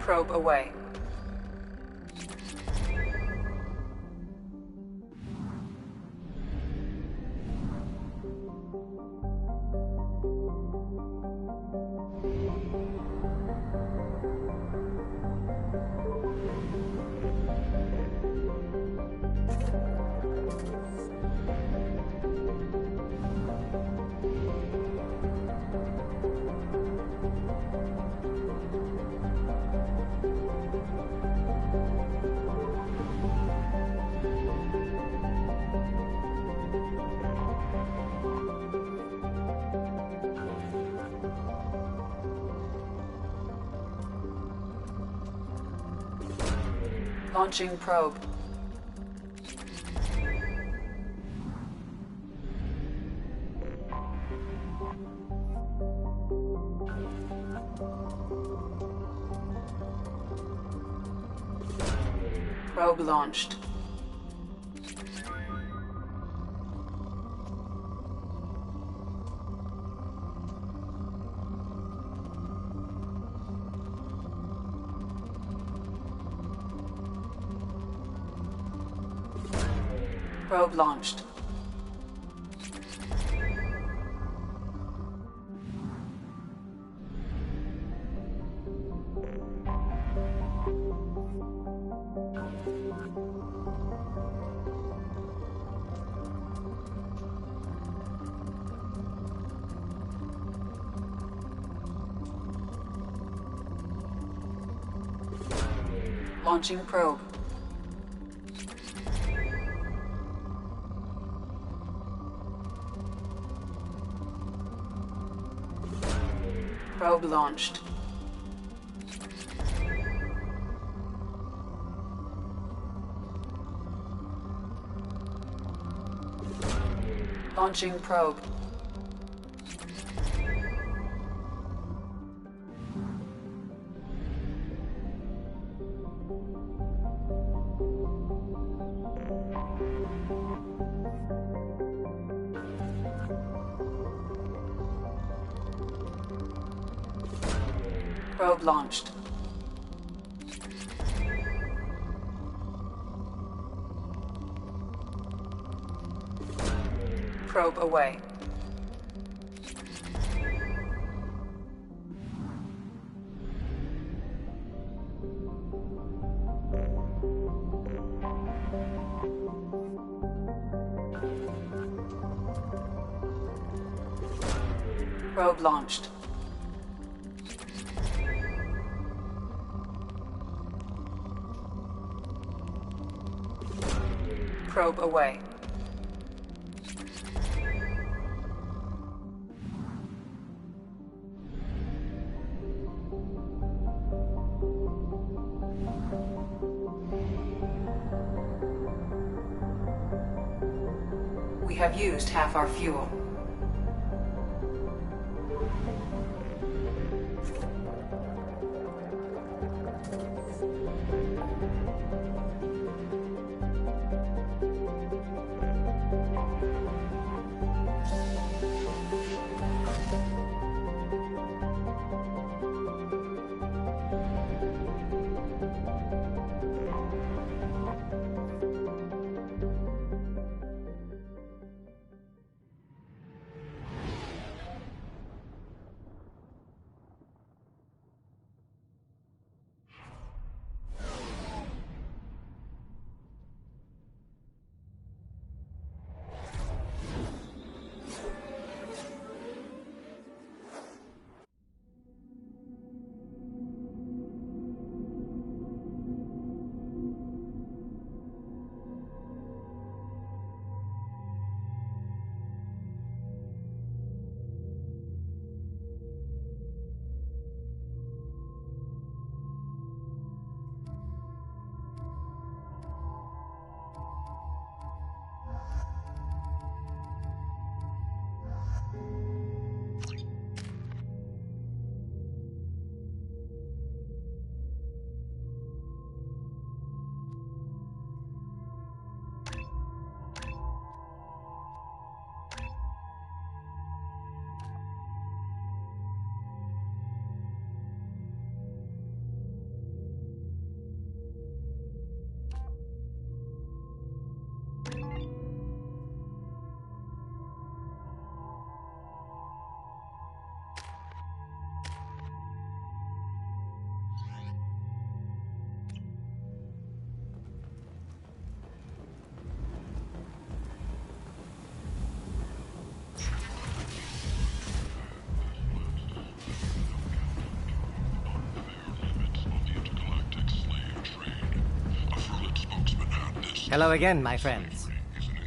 Probe away. Launching probe. Probe launched. Probe launched. Launching probe. Probe launched. Launching probe. Probe launched. Probe away. Probe launched. Probe away. We have used half our fuel. Hello again, my friends.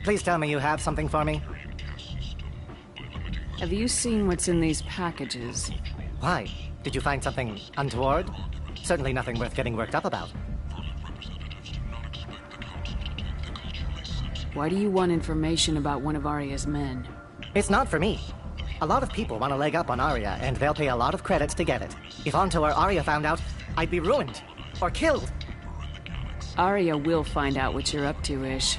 Please tell me you have something for me. Have you seen what's in these packages? Why? Did you find something untoward? Certainly nothing worth getting worked up about. Why do you want information about one of Arya's men? It's not for me. A lot of people want a leg up on Arya, and they'll pay a lot of credits to get it. If Onto or Arya found out, I'd be ruined. Or killed. Arya will find out what you're up to, Ish.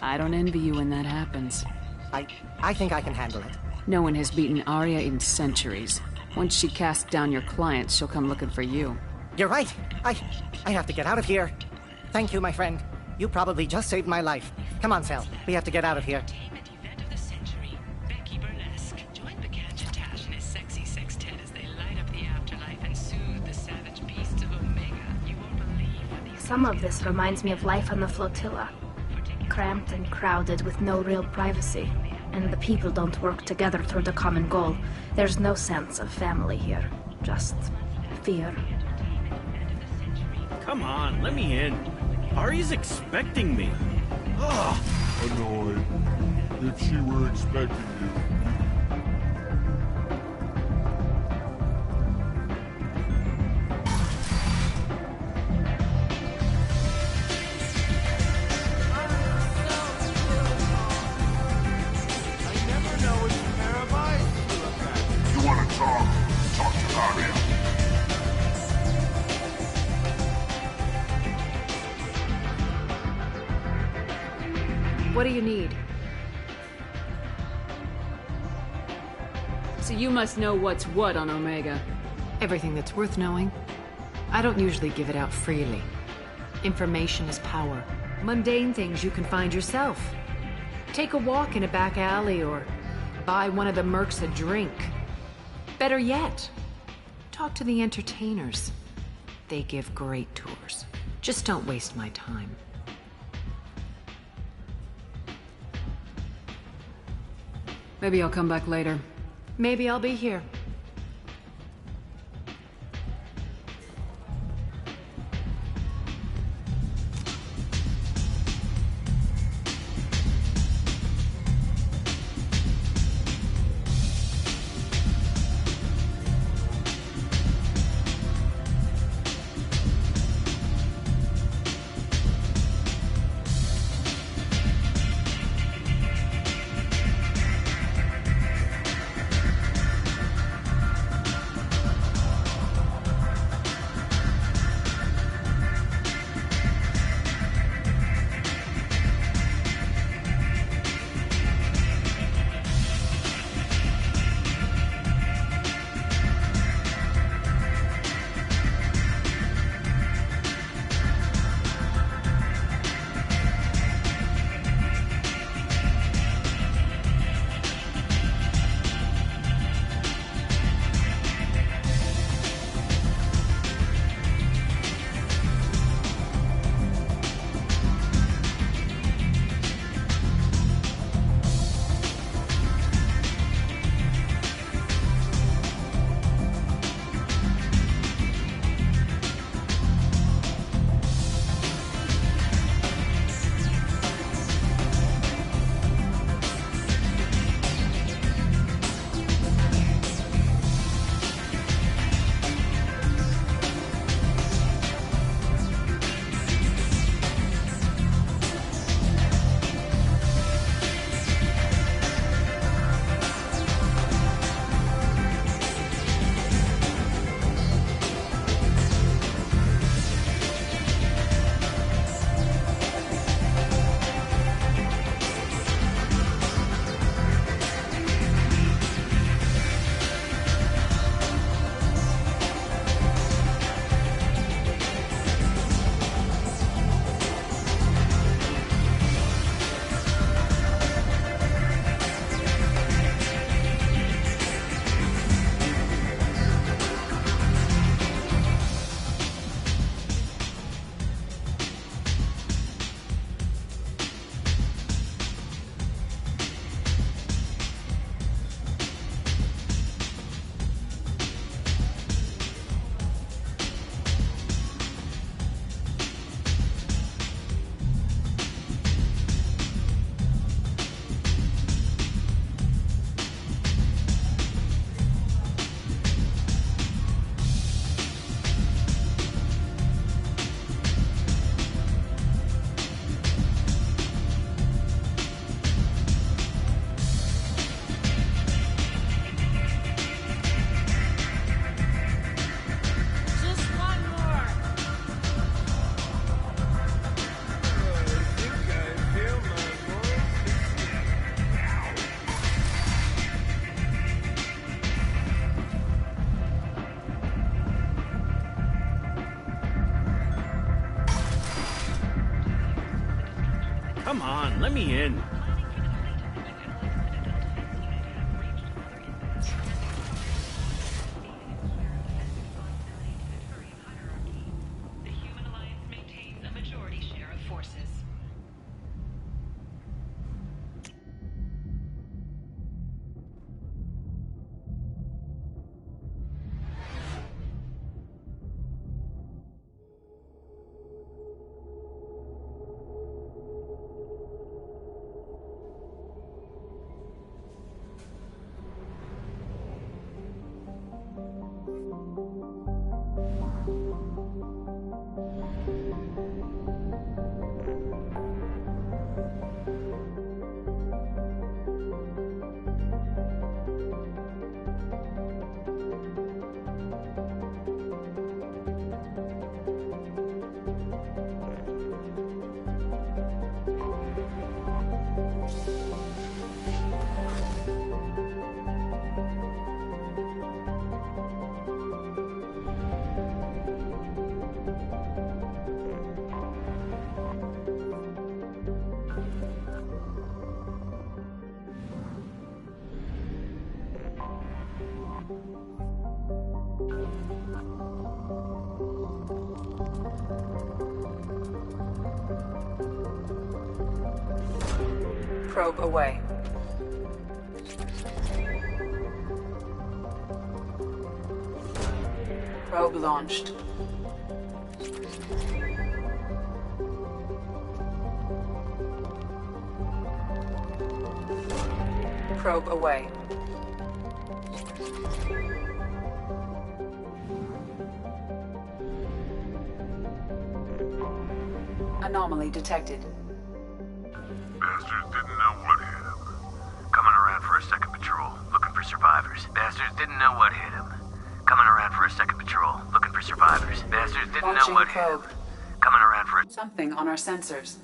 I don't envy you when that happens. I think I can handle it. No one has beaten Arya in centuries. Once she casts down your clients, she'll come looking for you. You're right. I have to get out of here. Thank you, my friend. You probably just saved my life. Come on, Sel. We have to get out of here. Event of the century. Becky Burlesque. Join the Gadgetat and his sexy sextet as they light up the afterlife and soothe the savage beasts of Omega. You won't believe what these... Some of this reminds me of life on the flotilla. Cramped and crowded with no real privacy. And the people don't work together toward a common goal. There's no sense of family here. Just fear. Come on, let me in. Ari's expecting me. Ugh. Annoyed. If she were expecting you. You want to talk? Talk to Arya. What do you need? So you must know what's what on Omega. Everything that's worth knowing. I don't usually give it out freely. Information is power. Mundane things you can find yourself. Take a walk in a back alley or buy one of the mercs a drink. Better yet, talk to the entertainers. They give great tours. Just don't waste my time. Maybe I'll come back later. Maybe I'll be here. Come on, let me in. The Human Alliance maintains a majority share of forces. Probe away. Probe launched. Probe away. Anomaly detected. Bastards didn't know what hit him. Coming around for a second patrol, looking for survivors. Bastards didn't know what hit him. Coming around for a second patrol, looking for survivors. Bastards didn't Launching know what hit probe. him. Coming around for a... Something on our sensors.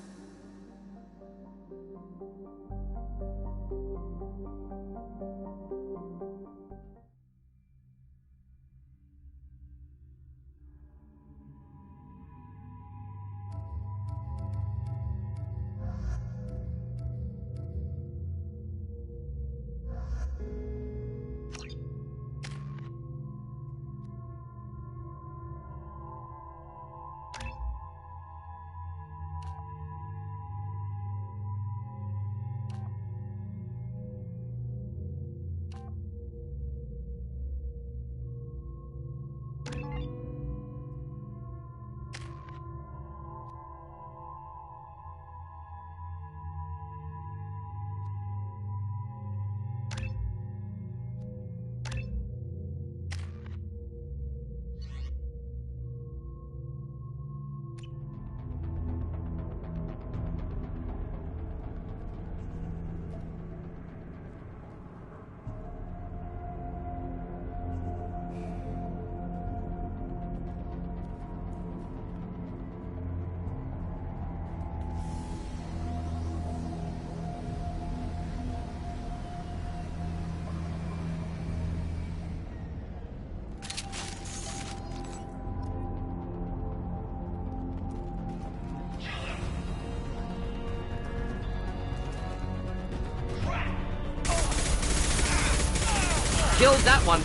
Killed that one.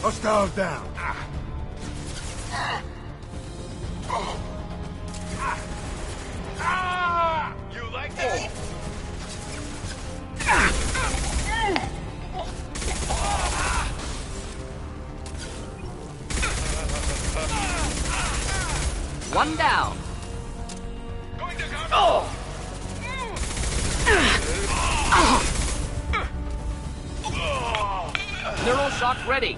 Hostiles down. You like that? One down. Going to go. Neural shock ready.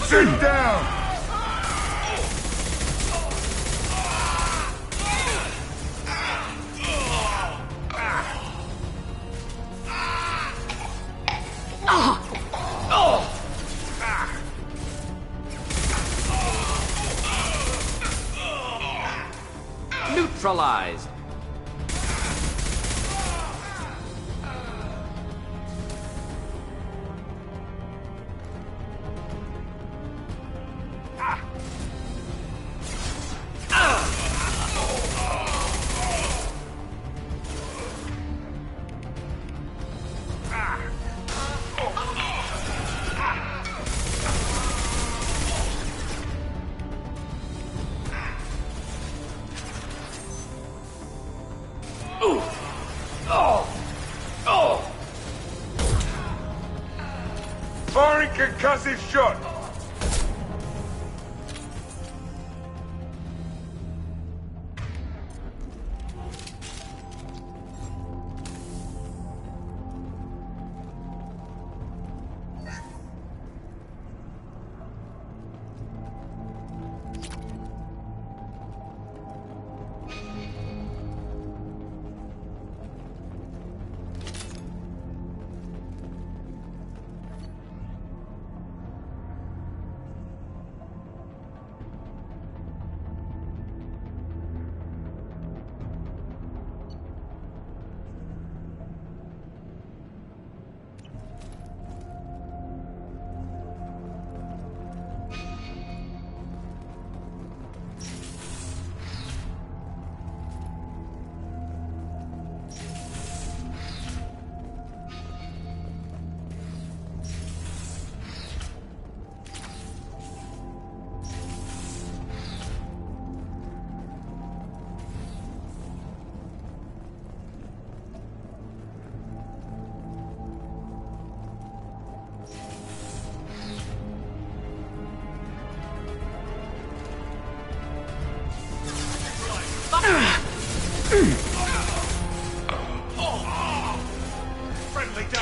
Sit down! Neutralized. Firing concussive shot!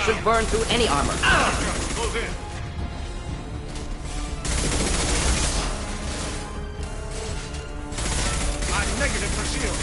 Should burn through any armor. Close in. I'm negative for shield.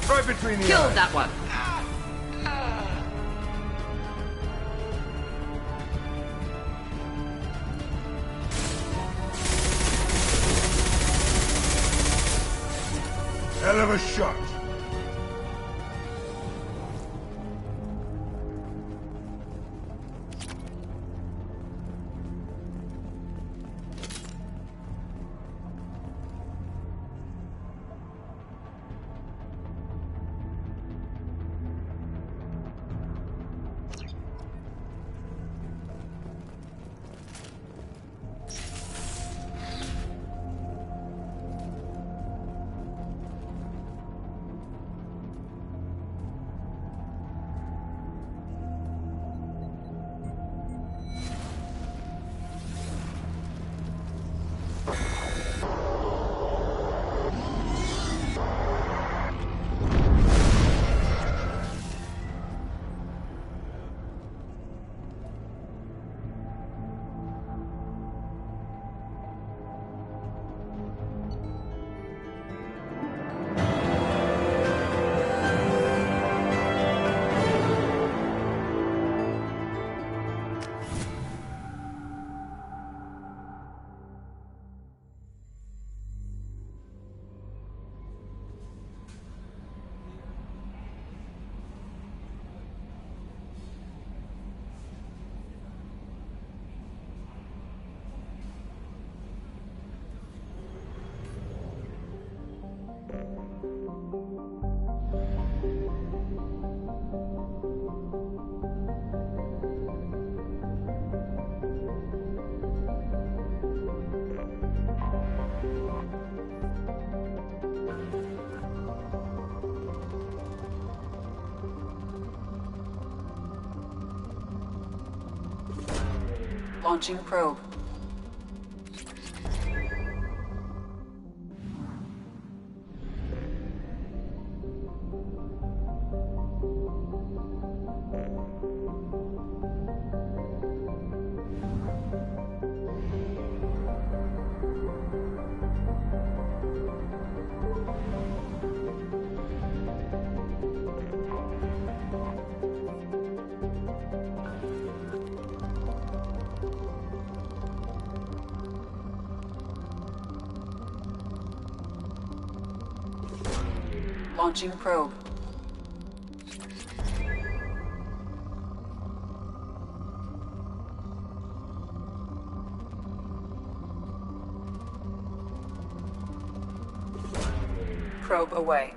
Right between the Killed eyes. that one. Hell of a shot. Launching probe. Launching probe. Probe away.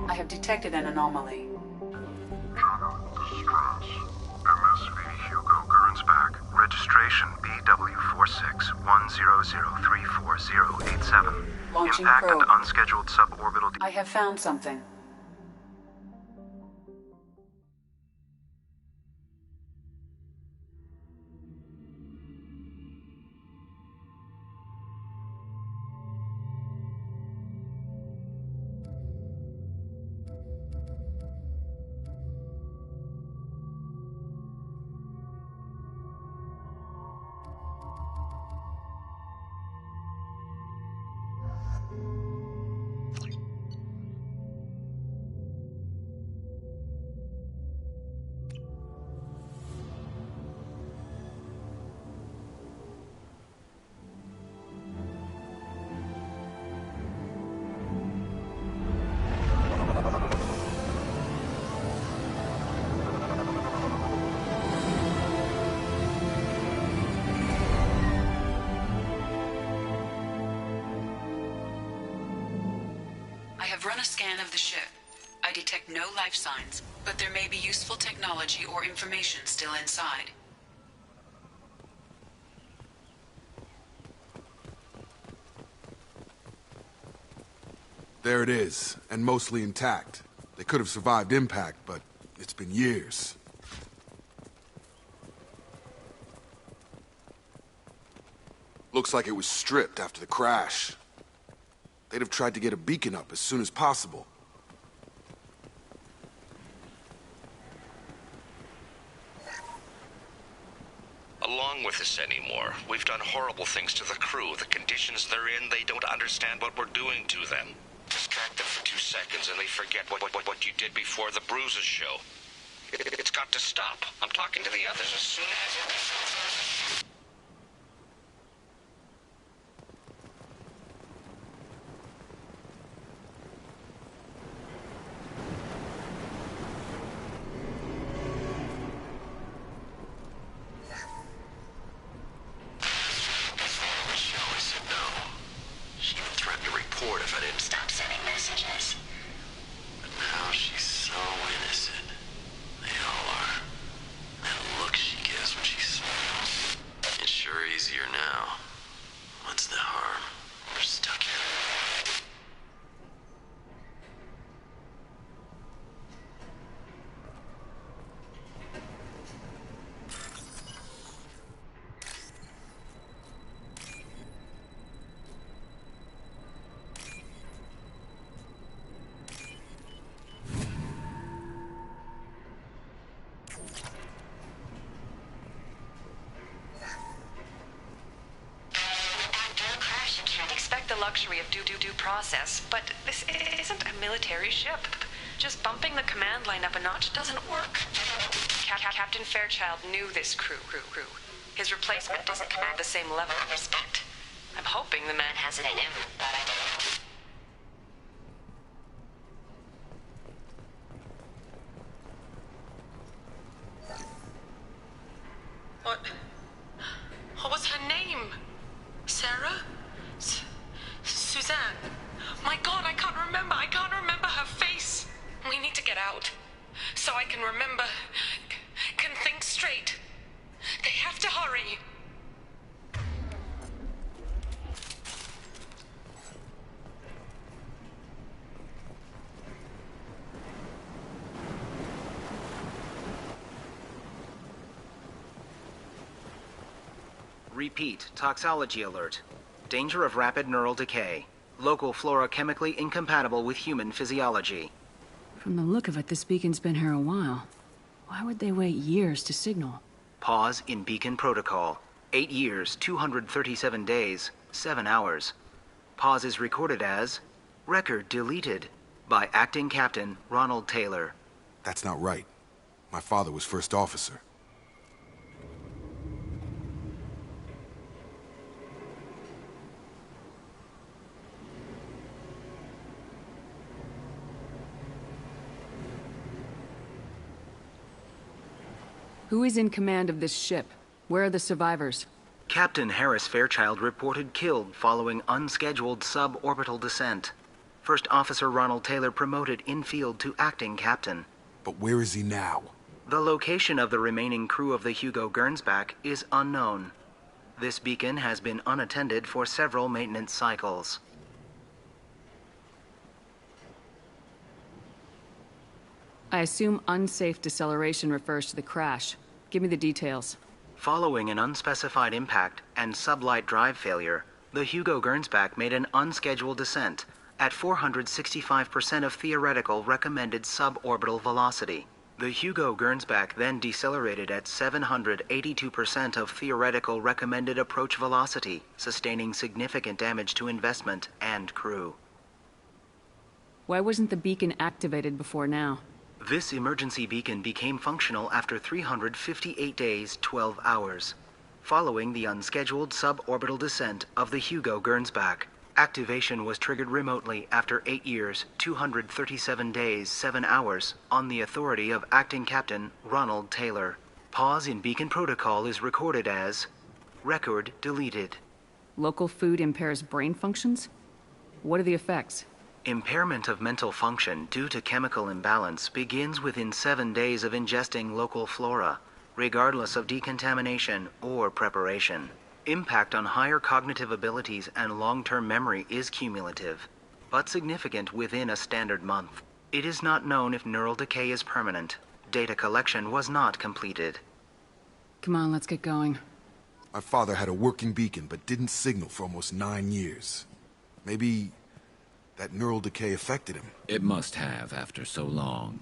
I have detected an anomaly. Channel, this is Strange. MSV Hugo Gernsback. Registration BW4610034087. Launching Impacted probe. unscheduled suborbital... I have found something. I have run a scan of the ship. I detect no life signs, but there may be useful technology or information still inside. There it is, and mostly intact. They could have survived impact, but it's been years. Looks like it was stripped after the crash. They'd have tried to get a beacon up as soon as possible. Along with this anymore. We've done horrible things to the crew. The conditions they're in, they don't understand what we're doing to them. Distract them for 2 seconds and they forget what you did before the bruises show. It's got to stop. I'm talking to the others as soon as... luxury of due process, but this isn't a military ship. Just bumping the command line up a notch doesn't work. Captain Fairchild knew this crew. His replacement doesn't command the same level of respect. I'm hoping the man has it in him. What was her name? Sarah? Suzanne? My God, I can't remember. I can't remember her face. We need to get out. So I can remember. Can think straight. They have to hurry. Repeat, toxology alert. Danger of rapid neural decay. Local flora chemically incompatible with human physiology. From the look of it, this beacon's been here a while. Why would they wait years to signal? Pause in beacon protocol. 8 years, 237 days, 7 hours. Pause is recorded as record deleted by Acting Captain Ronald Taylor. That's not right. My father was first officer. Who is in command of this ship? Where are the survivors? Captain Harris Fairchild reported killed following unscheduled suborbital descent. First Officer Ronald Taylor promoted in-field to acting captain. But where is he now? The location of the remaining crew of the Hugo Gernsback is unknown. This beacon has been unattended for several maintenance cycles. I assume unsafe deceleration refers to the crash. Give me the details. Following an unspecified impact and sublight drive failure, the Hugo Gernsback made an unscheduled descent at 465% of theoretical recommended suborbital velocity. The Hugo Gernsback then decelerated at 782% of theoretical recommended approach velocity, sustaining significant damage to investment and crew. Why wasn't the beacon activated before now? This emergency beacon became functional after 358 days, 12 hours. Following the unscheduled suborbital descent of the Hugo Gernsback, activation was triggered remotely after 8 years, 237 days, 7 hours, on the authority of Acting Captain Ronald Taylor. Pause in beacon protocol is recorded as record deleted. Local food impairs brain functions? What are the effects? Impairment of mental function due to chemical imbalance begins within 7 days of ingesting local flora, regardless of decontamination or preparation. Impact on higher cognitive abilities and long-term memory is cumulative, but significant within a standard month. It is not known if neural decay is permanent. Data collection was not completed. Come on, let's get going. My father had a working beacon, but didn't signal for almost 9 years. Maybe that neural decay affected him. It must have after so long.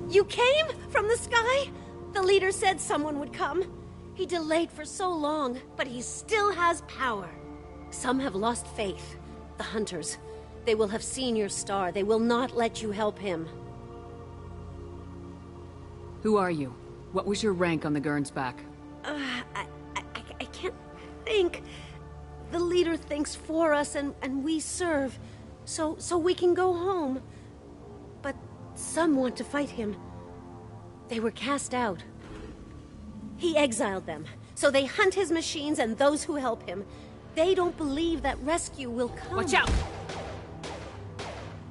You came? From the sky? The leader said someone would come. He delayed for so long, but he still has power. Some have lost faith. The hunters. They will have seen your star. They will not let you help him. Who are you? What was your rank on the Gernsback? I can't think. The leader thinks for us and we serve. So we can go home. But some want to fight him. They were cast out. He exiled them. So they hunt his machines and those who help him. They don't believe that rescue will come. Watch out!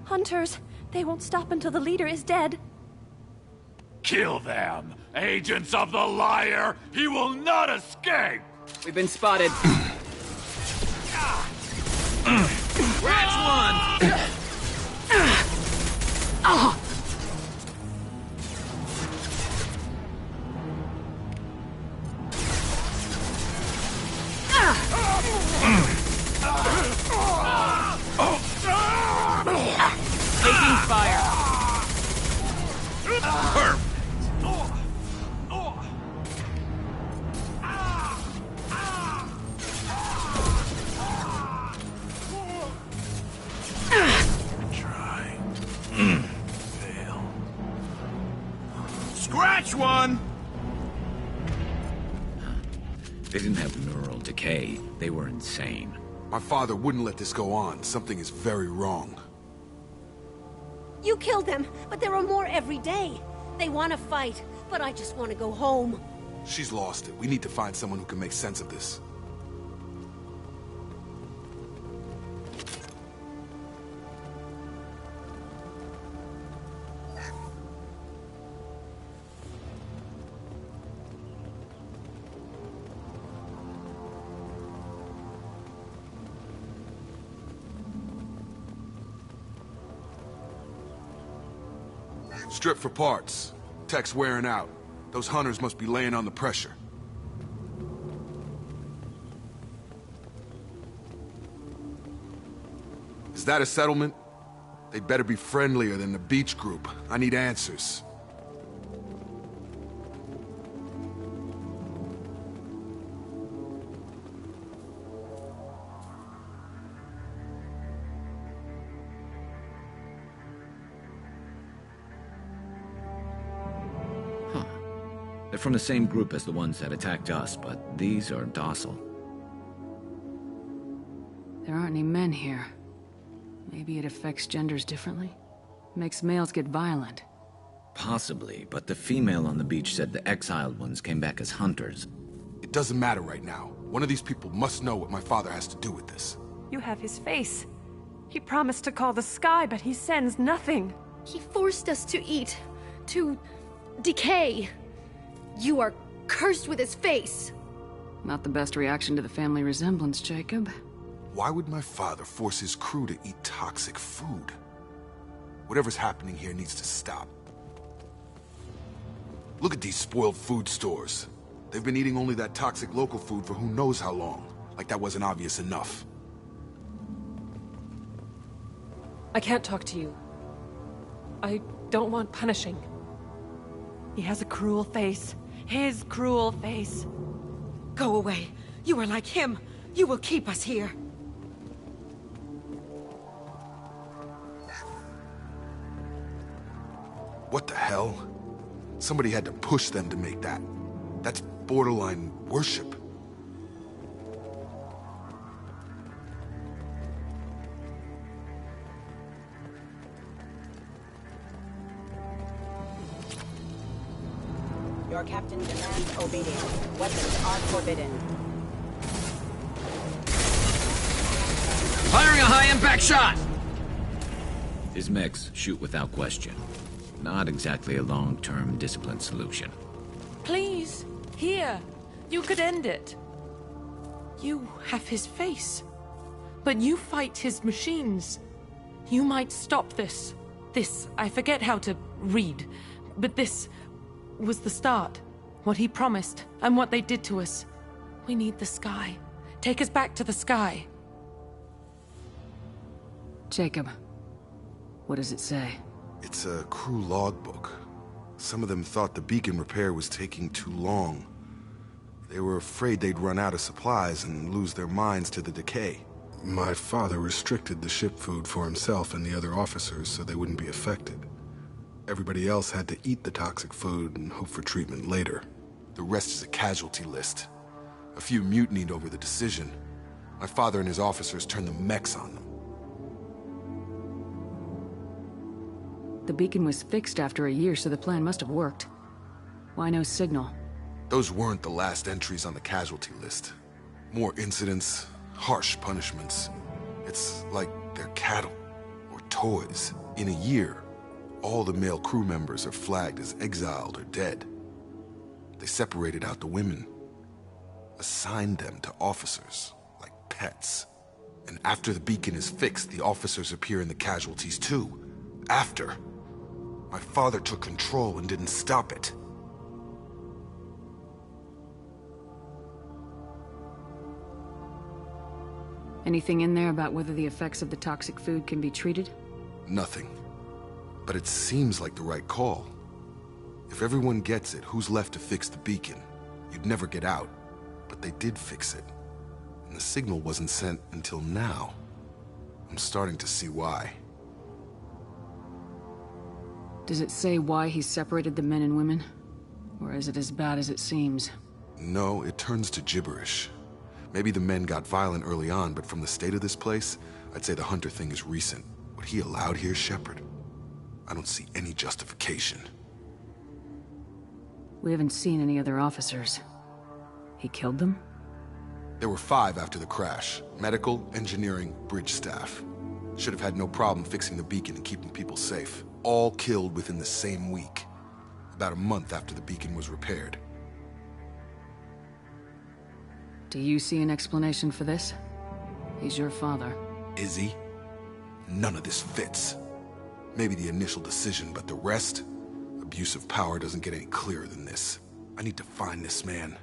Hunters, they won't stop until the leader is dead. Kill them! Agents of the liar! He will not escape! We've been spotted. Catch one! Taking fire. Perfect. Try. Fail. Scratch one! They didn't have neural decay. They were insane. My father wouldn't let this go on. Something is very wrong. You killed them, but there are more every day. They want to fight, but I just want to go home. She's lost it. We need to find someone who can make sense of this. Strip for parts. Tech's wearing out. Those hunters must be laying on the pressure. Is that a settlement? They'd better be friendlier than the beach group. I need answers. They're from the same group as the ones that attacked us, but these are docile. There aren't any men here. Maybe it affects genders differently? Makes males get violent. Possibly, but the female on the beach said the exiled ones came back as hunters. It doesn't matter right now. One of these people must know what my father has to do with this. You have his face. He promised to call the sky, but he sends nothing. He forced us to eat, to decay. You are cursed with his face. Not the best reaction to the family resemblance, Jacob. Why would my father force his crew to eat toxic food? Whatever's happening here needs to stop. Look at these spoiled food stores. They've been eating only that toxic local food for who knows how long. Like that wasn't obvious enough. I can't talk to you. I don't want punishing. He has a cruel face. His cruel face. Go away. You are like him. You will keep us here. What the hell? Somebody had to push them to make that. That's borderline worship. Your captain demands obedience. Weapons are forbidden. Firing a high-impact shot! His mechs shoot without question. Not exactly a long-term discipline solution. Please, here. You could end it. You have his face. But you fight his machines. You might stop this. This, I forget how to read. But this was the start. What he promised, and what they did to us. We need the sky. Take us back to the sky. Jacob, what does it say? It's a crew logbook. Some of them thought the beacon repair was taking too long. They were afraid they'd run out of supplies and lose their minds to the decay. My father restricted the ship food for himself and the other officers so they wouldn't be affected. Everybody else had to eat the toxic food and hope for treatment later. The rest is a casualty list. A few mutinied over the decision. My father and his officers turned the mechs on them. The beacon was fixed after a year, so the plan must have worked. Why no signal? Those weren't the last entries on the casualty list. More incidents, harsh punishments. It's like they're cattle, or toys. In a year, all the male crew members are flagged as exiled or dead. They separated out the women, assigned them to officers, like pets. And after the beacon is fixed, the officers appear in the casualties too. After. My father took control and didn't stop it. Anything in there about whether the effects of the toxic food can be treated? Nothing. But it seems like the right call. If everyone gets it, who's left to fix the beacon? You'd never get out. But they did fix it. And the signal wasn't sent until now. I'm starting to see why. Does it say why he separated the men and women? Or is it as bad as it seems? No, it turns to gibberish. Maybe the men got violent early on, but from the state of this place, I'd say the Hunter thing is recent. What he allowed here, Shepard? I don't see any justification. We haven't seen any other officers. He killed them? There were 5 after the crash. Medical, engineering, bridge staff. Should have had no problem fixing the beacon and keeping people safe. All killed within the same week. About a month after the beacon was repaired. Do you see an explanation for this? He's your father. Is he? None of this fits. Maybe the initial decision, but the rest? Abuse of power doesn't get any clearer than this. I need to find this man.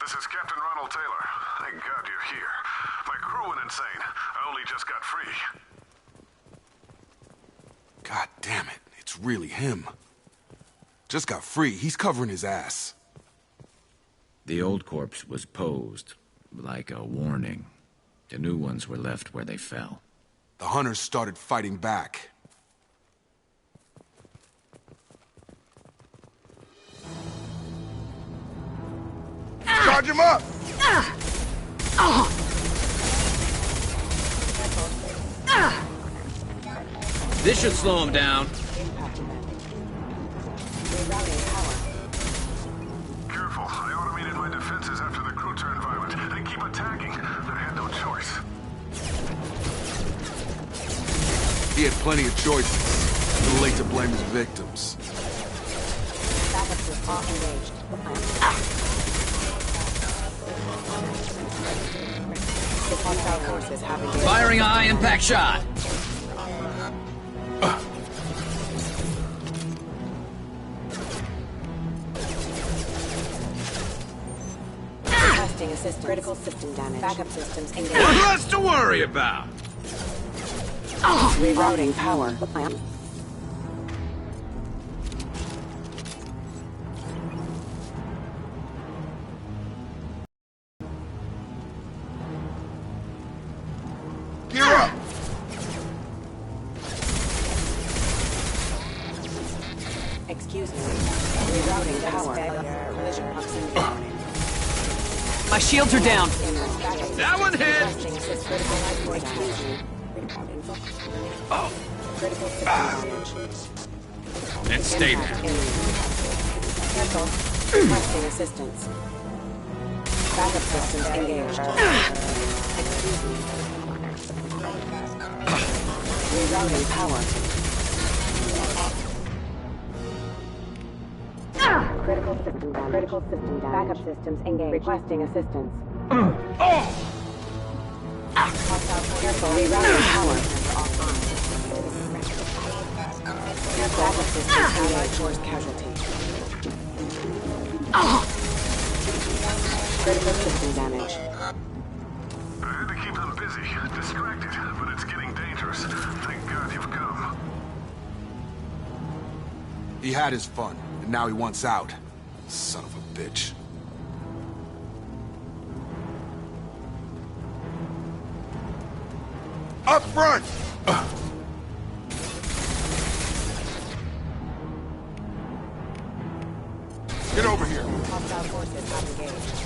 This is Captain Ronald Taylor. Thank God you're here. My crew went insane. I only just got free. God damn it, it's really him. Just got free, he's covering his ass. The old corpse was posed, like a warning. The new ones were left where they fell. The Hunters started fighting back. Charge him up! This should slow him down. Careful, I automated my defenses after the crew turned violent. They keep attacking. I had no choice. He had plenty of choices. Too late to blame his victims. Backup system engaged. Hostile forces have engaged. Firing a high-impact shot! Requesting assistance. Critical system damage. Backup systems engaged. What's less to worry about? Rerouting power. Gear up! Excuse me. Rerouting power. Collision proximity. My shields are down. That one hit! Oh. Critical system damage. And stay there. Careful. Requesting assistance. Backup systems engaged. Excuse me. Rerouting power. Critical system damage. Critical system damage. Backup systems engaged. Requesting assistance. Careful. Rerouting power. Backup systems allied force casualty. Critical system damage. I had to keep them busy, distracted, but it's getting dangerous. Thank God you've come. He had his fun, and now he wants out. Son of a bitch. Up front! Get over here. Hostile forces have engaged.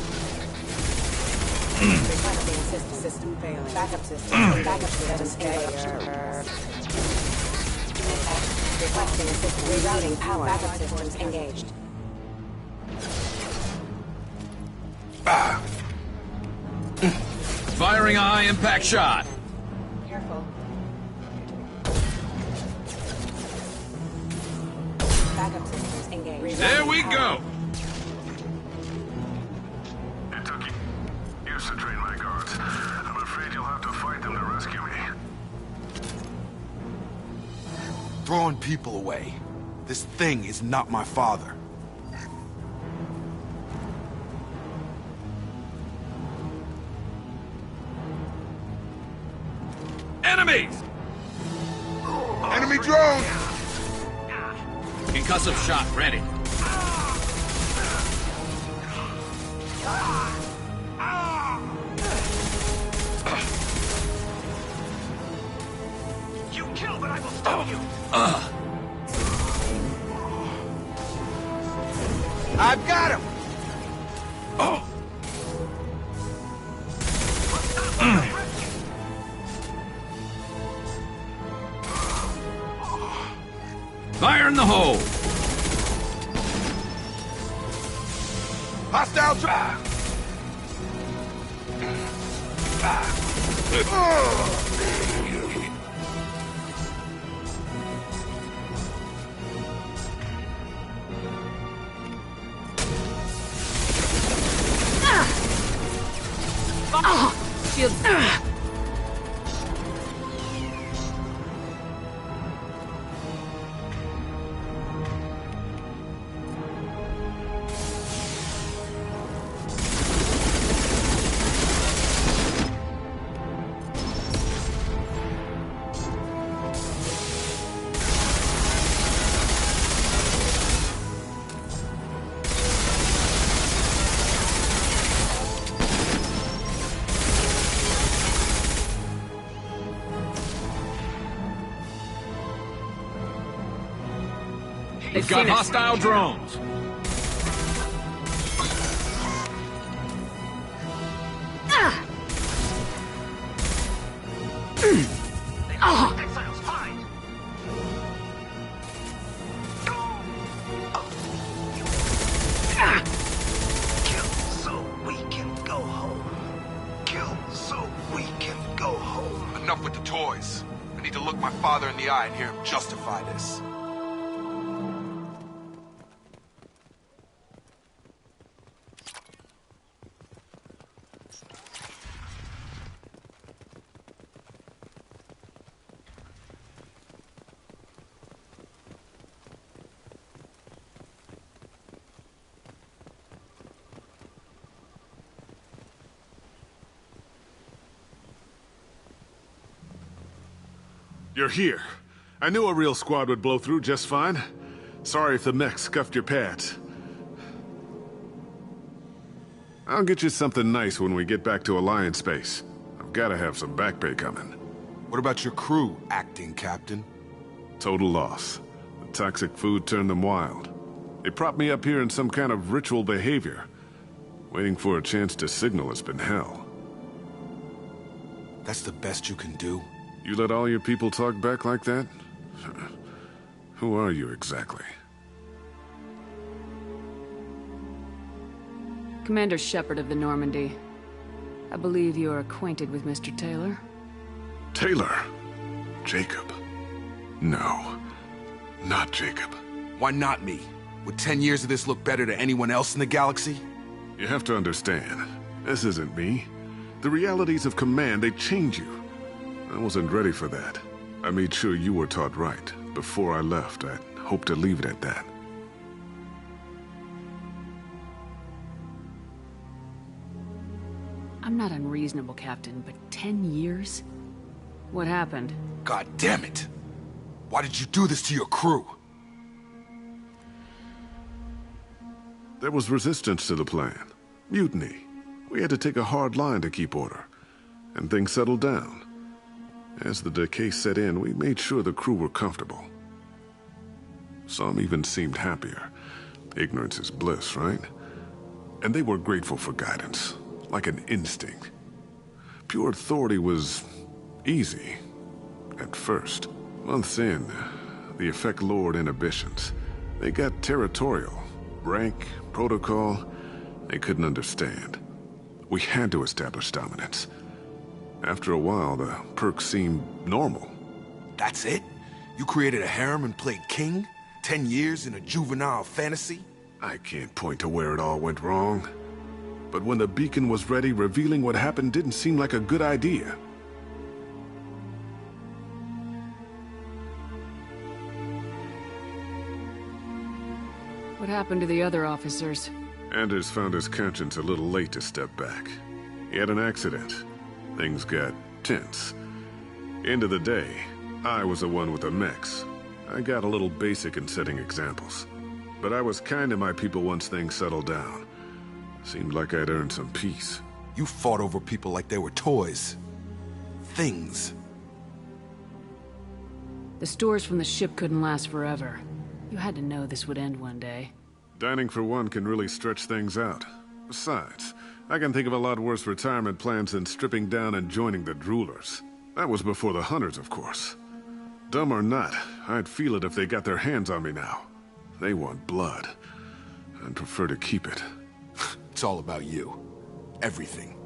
Requesting assistance. System failing. Backup system. Backup systems engaged. Requesting assistance. Rerouting power. Backup systems engaged. Firing a high-impact shot. Careful. Backup systems engaged. There we go. It took years to train my guards. I'm afraid you'll have to fight them to rescue me. Throwing people away. This thing is not my father. Enemies! Enemy drone! Concussive shot ready. You kill, but I will stop you! I've got him! Fire in the hole! Hostile drone! Shield. We've got hostile drones. Exiles, fine! Kill so we can go home. Kill so we can go home. Enough with the toys. I need to look my father in the eye and hear him justify this. You're here. I knew a real squad would blow through just fine. Sorry if the mech scuffed your pads. I'll get you something nice when we get back to Alliance Base. I've gotta have some back pay coming. What about your crew, acting captain? Total loss. The toxic food turned them wild. They propped me up here in some kind of ritual behavior. Waiting for a chance to signal has been hell. That's the best you can do? You let all your people talk back like that? Who are you exactly? Commander Shepard of the Normandy. I believe you are acquainted with Mr. Taylor. Taylor? Jacob? No, not Jacob. Why not me? Would 10 years of this look better to anyone else in the galaxy? You have to understand, this isn't me. The realities of command, they change you. I wasn't ready for that. I made sure you were taught right. Before I left, I hoped to leave it at that. I'm not unreasonable, Captain, but 10 years? What happened? God damn it! Why did you do this to your crew? There was resistance to the plan. Mutiny. We had to take a hard line to keep order. And things settled down. As the decay set in, we made sure the crew were comfortable. Some even seemed happier. Ignorance is bliss, right? And they were grateful for guidance, like an instinct. Pure authority was easy, at first. Months in, the effect lowered inhibitions. They got territorial. Rank, protocol, they couldn't understand. We had to establish dominance. After a while, the perks seemed normal. That's it? You created a harem and played king? 10 years in a juvenile fantasy? I can't point to where it all went wrong. But when the beacon was ready, revealing what happened didn't seem like a good idea. What happened to the other officers? Anders found his conscience a little late to step back. He had an accident. Things got tense. End of the day, I was the one with the mechs. I got a little basic in setting examples. But I was kind to my people once things settled down. Seemed like I'd earned some peace. You fought over people like they were toys. Things. The stores from the ship couldn't last forever. You had to know this would end one day. Dining for one can really stretch things out. Besides, I can think of a lot worse retirement plans than stripping down and joining the Droolers. That was before the Hunters, of course. Dumb or not, I'd feel it if they got their hands on me now. They want blood. I'd prefer to keep it. It's all about you. Everything.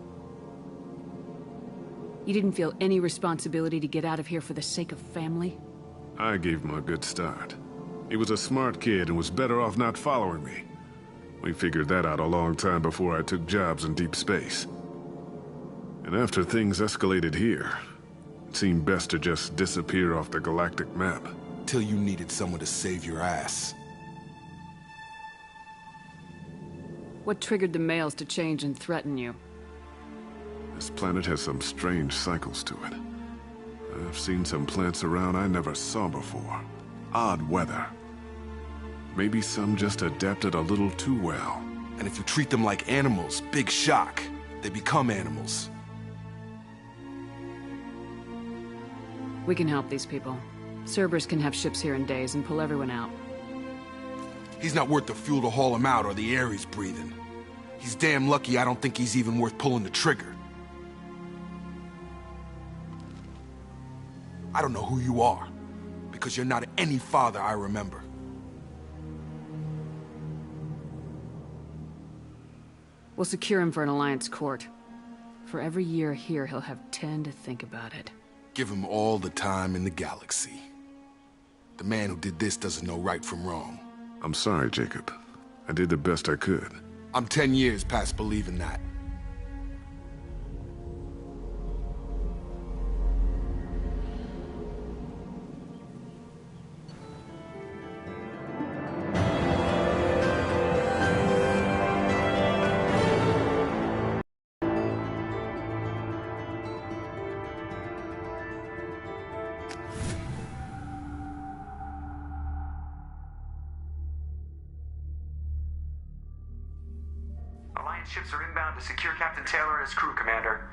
You didn't feel any responsibility to get out of here for the sake of family? I gave him a good start. He was a smart kid and was better off not following me. We figured that out a long time before I took jobs in deep space. And after things escalated here, it seemed best to just disappear off the galactic map. Till you needed someone to save your ass. What triggered the males to change and threaten you? This planet has some strange cycles to it. I've seen some plants around I never saw before. Odd weather. Maybe some just adapted a little too well. And if you treat them like animals, big shock. They become animals. We can help these people. Cerberus can have ships here in days and pull everyone out. He's not worth the fuel to haul him out or the air he's breathing. He's damn lucky I don't think he's even worth pulling the trigger. I don't know who you are, because you're not any father I remember. We'll secure him for an Alliance court. For every year here, he'll have 10 to think about it. Give him all the time in the galaxy. The man who did this doesn't know right from wrong. I'm sorry, Jacob. I did the best I could. I'm 10 years past believing that. Alliance ships are inbound to secure Captain Taylor and his crew, Commander.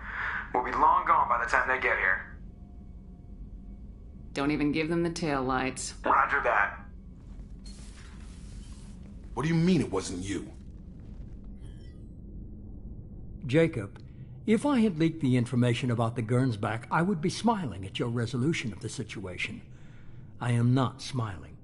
We'll be long gone by the time they get here. Don't even give them the tail lights. Roger that. What do you mean it wasn't you? Jacob, if I had leaked the information about the Gernsback, I would be smiling at your resolution of the situation. I am not smiling.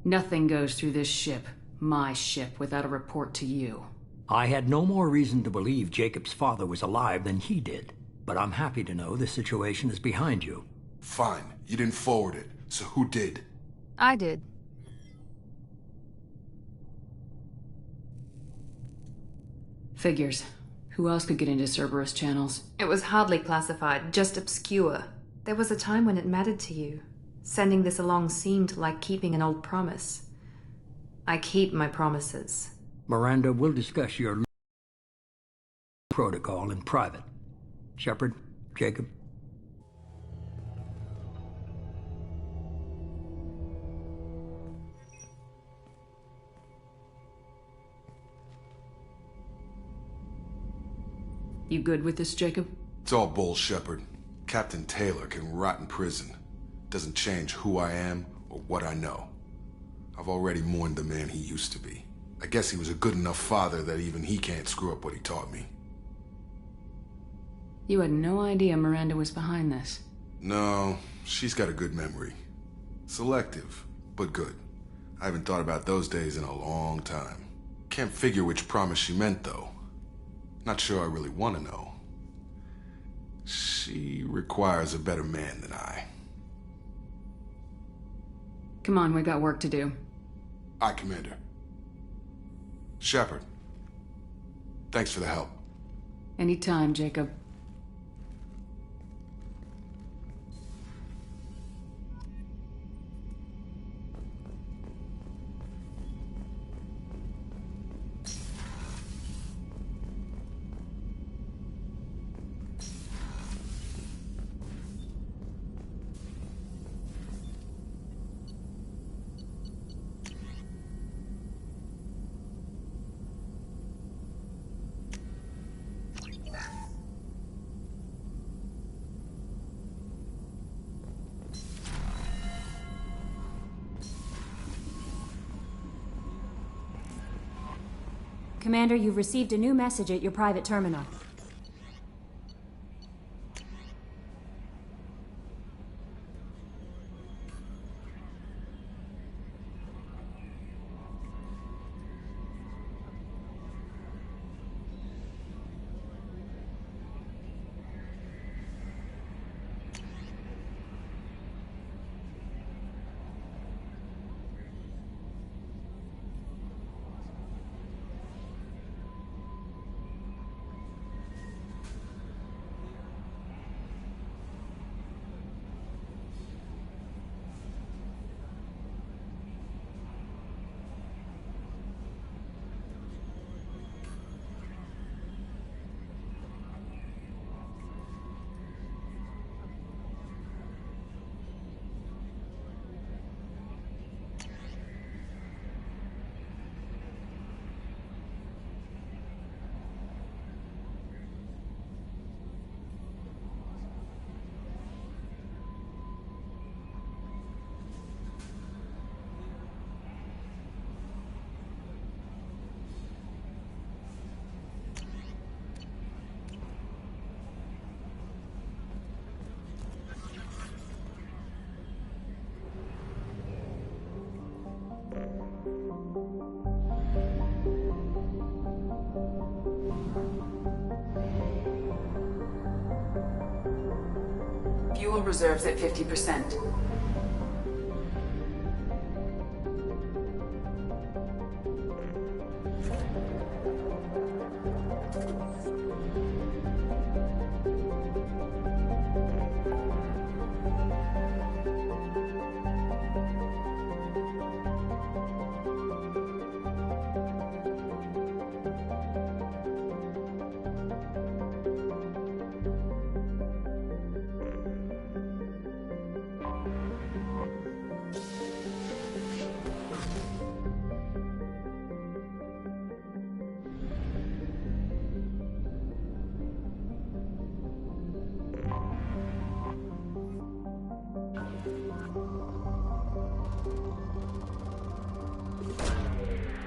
Nothing goes through this ship, my ship, without a report to you. I had no more reason to believe Jacob's father was alive than he did, but I'm happy to know the situation is behind you. Fine, you didn't forward it, so who did? I did. Figures. Who else could get into Cerberus channels? It was hardly classified, just obscure. There was a time when it mattered to you. Sending this along seemed like keeping an old promise. I keep my promises. Miranda, we'll discuss your protocol in private. Shepard, Jacob. You good with this, Jacob? It's all bull, Shepard. Captain Taylor can rot in prison. Doesn't change who I am or what I know. I've already mourned the man he used to be. I guess he was a good enough father that even he can't screw up what he taught me. You had no idea Miranda was behind this. No, she's got a good memory. Selective, but good. I haven't thought about those days in a long time. Can't figure which promise she meant, though. Not sure I really want to know. She requires a better man than I. Come on, we got work to do. Aye, Commander. Shepard. Thanks for the help. Anytime, Jacob. Commander, you've received a new message at your private terminal. Fuel reserves at 50%.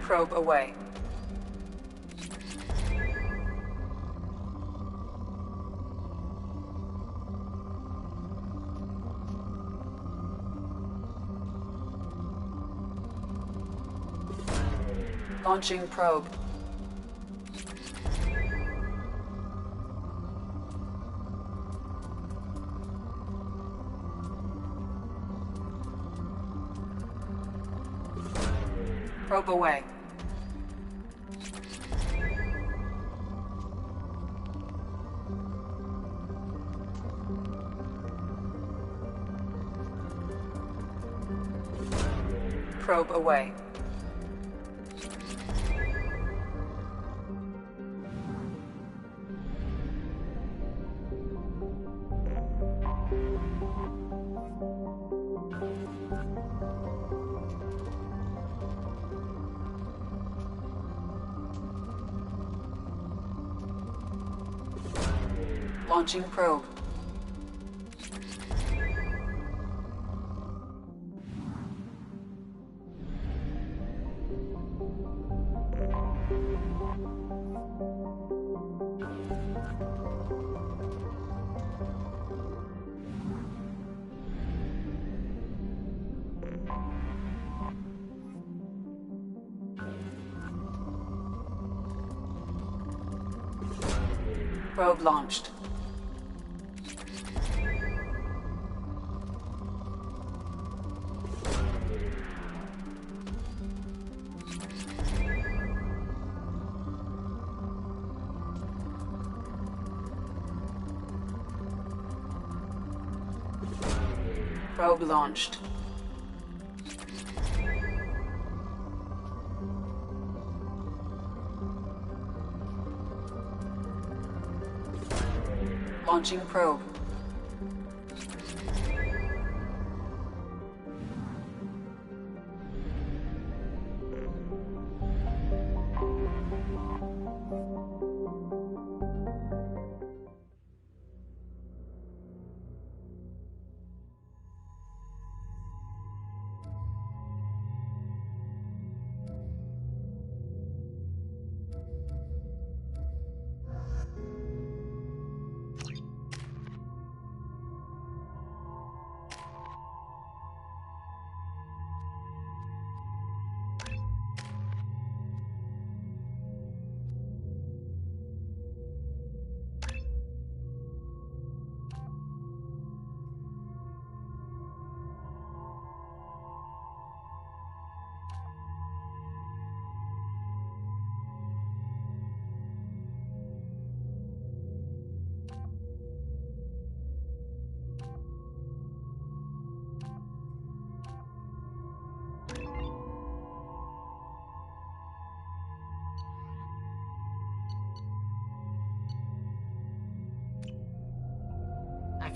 Probe away. Launching probe. Probe away. Probe away. Launching probe. Probe launched. Probe launched. Launching probe.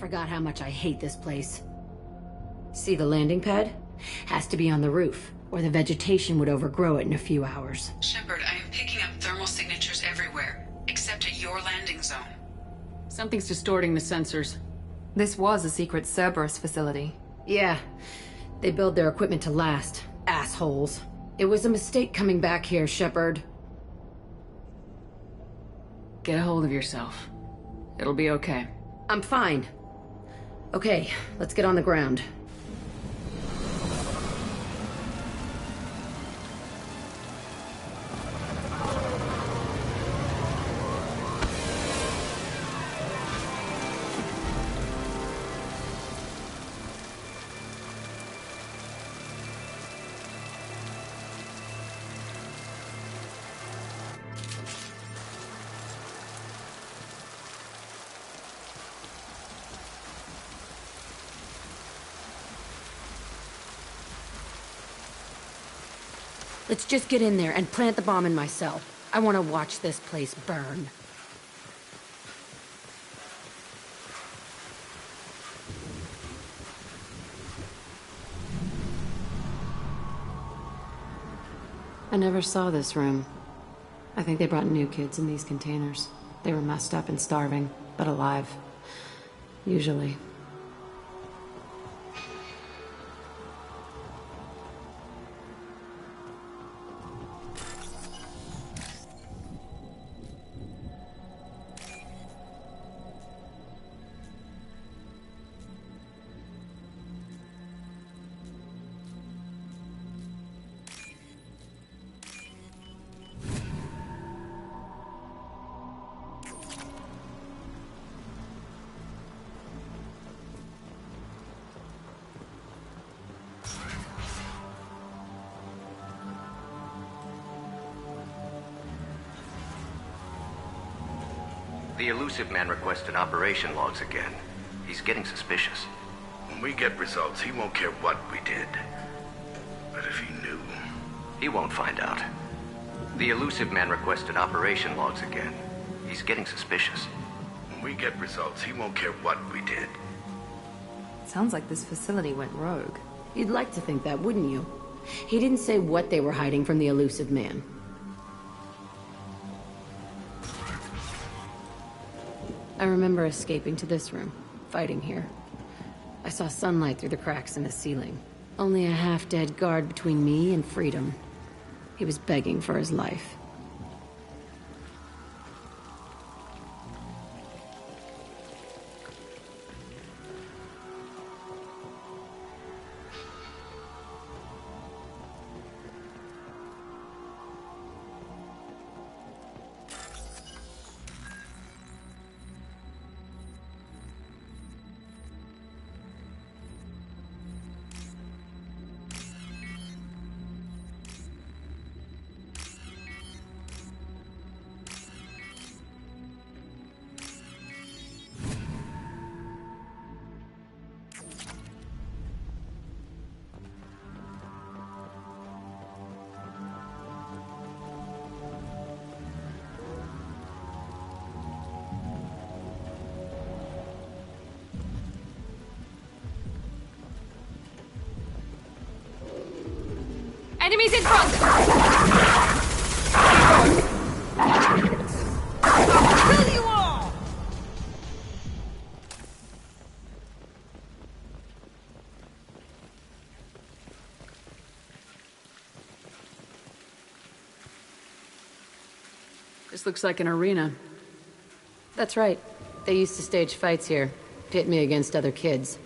forgot how much I hate this place. See the landing pad? Has to be on the roof, or the vegetation would overgrow it in a few hours. Shepard, I am picking up thermal signatures everywhere, except at your landing zone. Something's distorting the sensors. This was a secret Cerberus facility. Yeah. They build their equipment to last. Assholes. It was a mistake coming back here, Shepard. Get a hold of yourself. It'll be okay. I'm fine. Okay, let's get on the ground. Let's just get in there and plant the bomb in my cell. I want to watch this place burn. I never saw this room. I think they brought new kids in these containers. They were messed up and starving, but alive. Usually. The elusive man requested operation logs again. He's getting suspicious. When we get results, he won't care what we did. But if he knew... He won't find out. The elusive man requested operation logs again. He's getting suspicious. When we get results, he won't care what we did. Sounds like this facility went rogue. You'd like to think that, wouldn't you? He didn't say what they were hiding from the elusive man. I remember escaping to this room, fighting here. I saw sunlight through the cracks in the ceiling. Only a half-dead guard between me and freedom. He was begging for his life. Enemies in front! Kill you all! This looks like an arena. That's right. They used to stage fights here, pit me against other kids.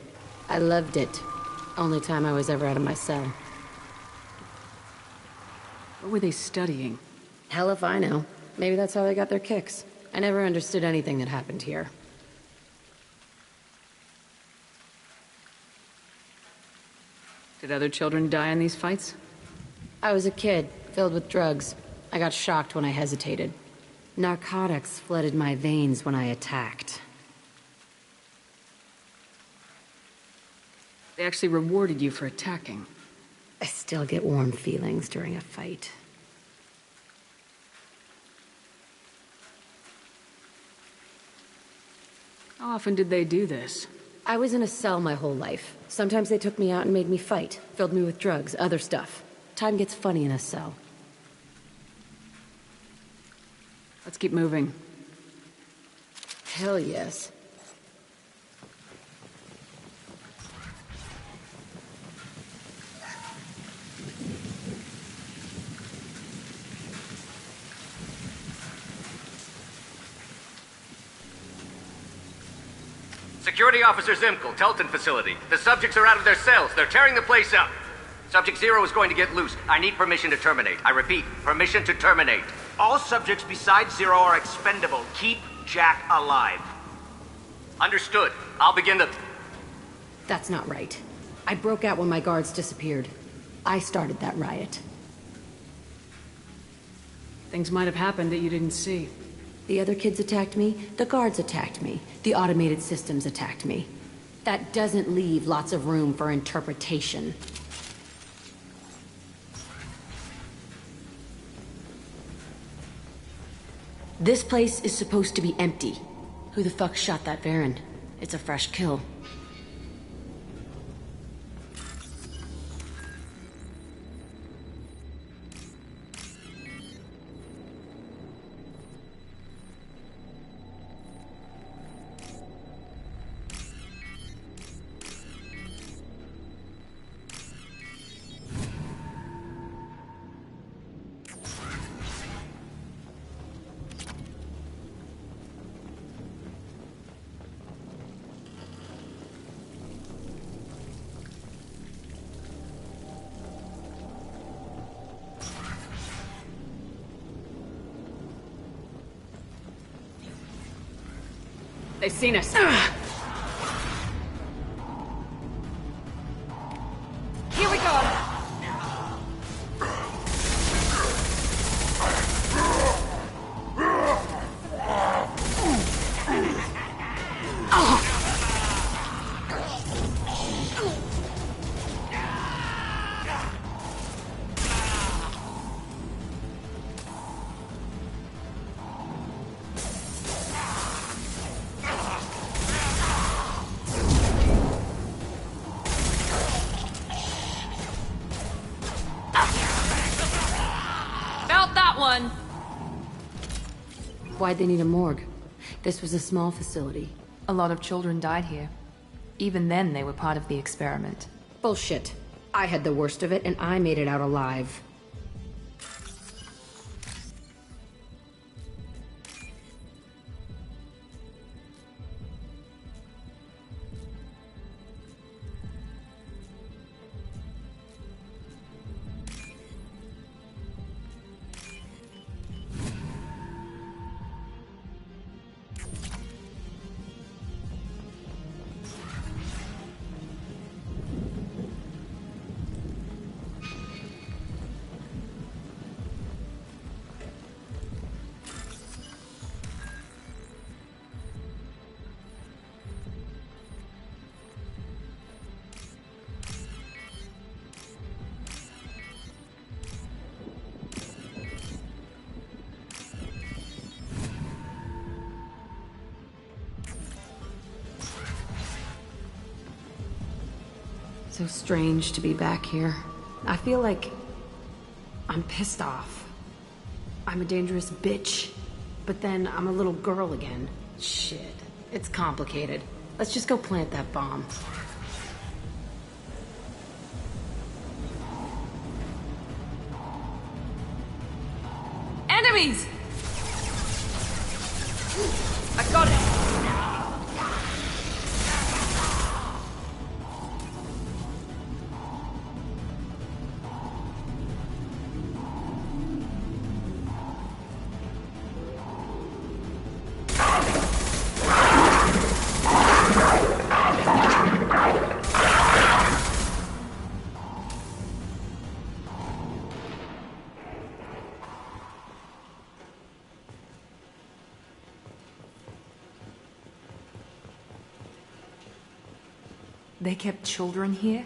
I loved it. Only time I was ever out of my cell. What were they studying? Hell if I know. Maybe that's how they got their kicks. I never understood anything that happened here. Did other children die in these fights? I was a kid, filled with drugs. I got shocked when I hesitated. Narcotics flooded my veins when I attacked. They actually rewarded you for attacking. I still get warm feelings during a fight. How often did they do this? I was in a cell my whole life. Sometimes they took me out and made me fight. Filled me with drugs, other stuff. Time gets funny in a cell. Let's keep moving. Hell yes. Security Officer Zimkel, Telton facility. The subjects are out of their cells. They're tearing the place up. Subject Zero is going to get loose. I need permission to terminate. I repeat, permission to terminate. All subjects besides Zero are expendable. Keep Jack alive. Understood. I'll begin the... That's not right. I broke out when my guards disappeared. I started that riot. Things might have happened that you didn't see. The other kids attacked me, the guards attacked me, the automated systems attacked me. That doesn't leave lots of room for interpretation. This place is supposed to be empty. Who the fuck shot that Varren? It's a fresh kill. They've seen us. Here we go! Why'd they need a morgue? This was a small facility. A lot of children died here. Even then, they were part of the experiment. Bullshit. I had the worst of it, and I made it out alive. So strange to be back here. I feel like I'm pissed off. I'm a dangerous bitch, but then I'm a little girl again. Shit, it's complicated. Let's just go plant that bomb. Enemies! I got it! They kept children here?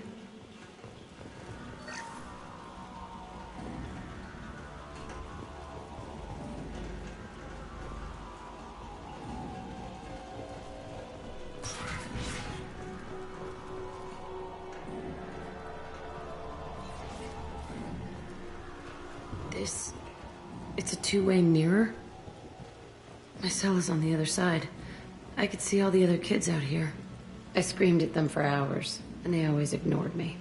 It's a two-way mirror? My cell is on the other side. I could see all the other kids out here. I screamed at them for hours, and they always ignored me.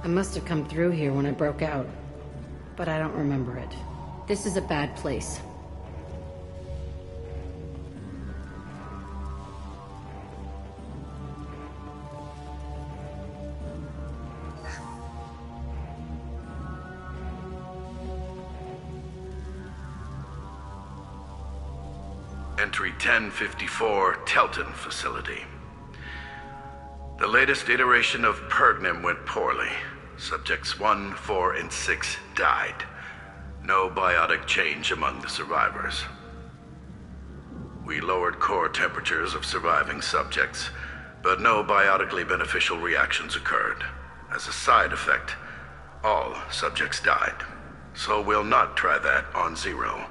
I must have come through here when I broke out, but I don't remember it. This is a bad place. Entry 1054, Telton facility. The latest iteration of Pergnim went poorly. Subjects 1, 4, and 6 died. No biotic change among the survivors. We lowered core temperatures of surviving subjects, but no biotically beneficial reactions occurred. As a side effect, all subjects died. So we'll not try that on Zero.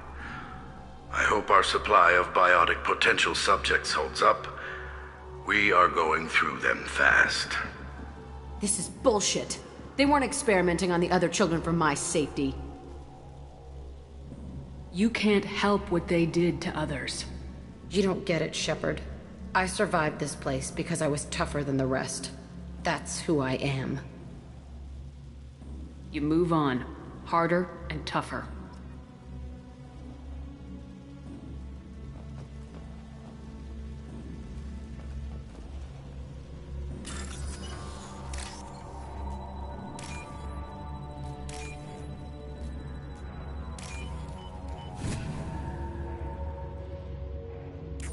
I hope our supply of biotic potential subjects holds up. We are going through them fast. This is bullshit. They weren't experimenting on the other children for my safety. You can't help what they did to others. You don't get it, Shepard. I survived this place because I was tougher than the rest. That's who I am. You move on. Harder and tougher.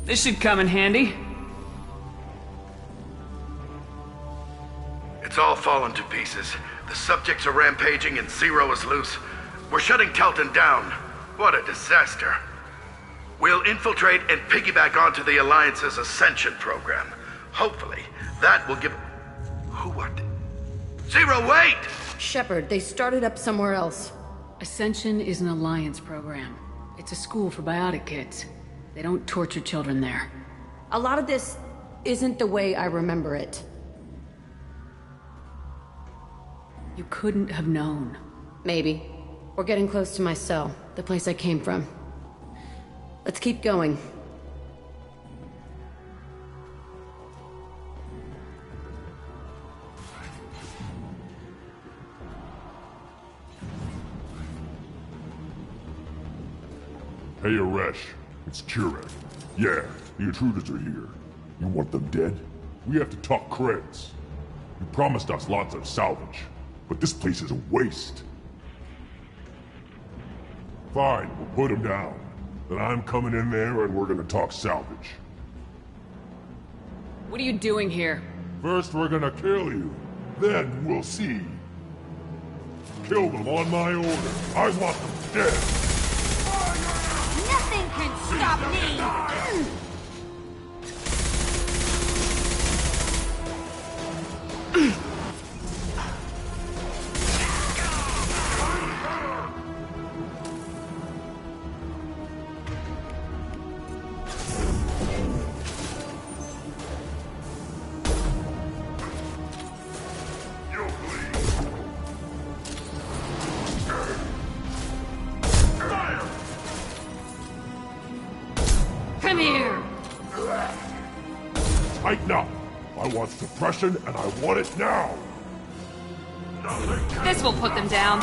This should come in handy. It's all fallen to pieces. The subjects are rampaging and Zero is loose. We're shutting Telton down. What a disaster. We'll infiltrate and piggyback onto the Alliance's Ascension program. Hopefully, that will give... Who are they? Zero, wait! Shepard, they started up somewhere else. Ascension is an Alliance program. It's a school for biotic kids. They don't torture children there. A lot of this isn't the way I remember it. You couldn't have known. Maybe. We're getting close to my cell, the place I came from. Let's keep going. Hey, Aresh. It's Kurek. Yeah, the intruders are here. You want them dead? We have to talk creds. You promised us lots of salvage, but this place is a waste. Fine, we'll put them down. Then I'm coming in there and we're gonna talk salvage. What are you doing here? First we're gonna kill you. Then we'll see. Kill them on my order. I want them dead. Nothing can stop me! Tighten up. I want suppression, and I want it now. This will put them down.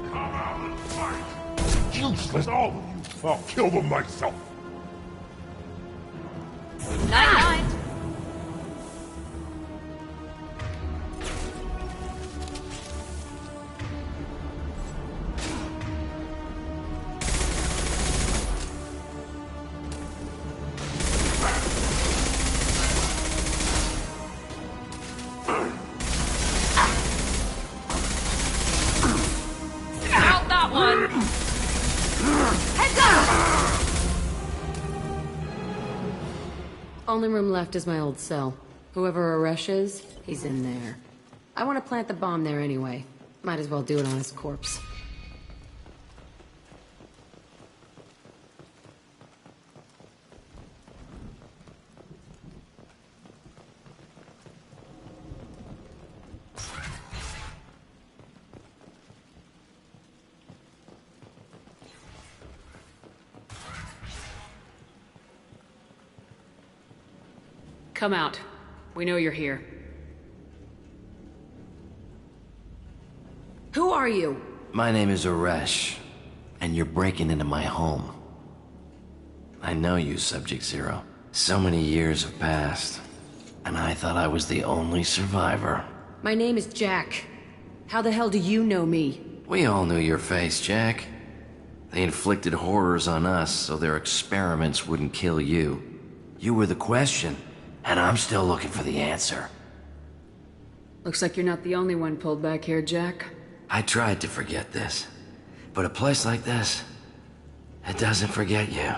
Come out and fight. Useless, all of you. I'll kill them myself. Night-night. Out that one! Only room left is my old cell. Whoever Aresh is, he's in there. I want to plant the bomb there anyway. Might as well do it on his corpse. Come out. We know you're here. Who are you? My name is Aresh, and you're breaking into my home. I know you, Subject Zero. So many years have passed, and I thought I was the only survivor. My name is Jack. How the hell do you know me? We all knew your face, Jack. They inflicted horrors on us so their experiments wouldn't kill you. You were the question, and I'm still looking for the answer. Looks like you're not the only one pulled back here, Jack. I tried to forget this, but a place like this, it doesn't forget you.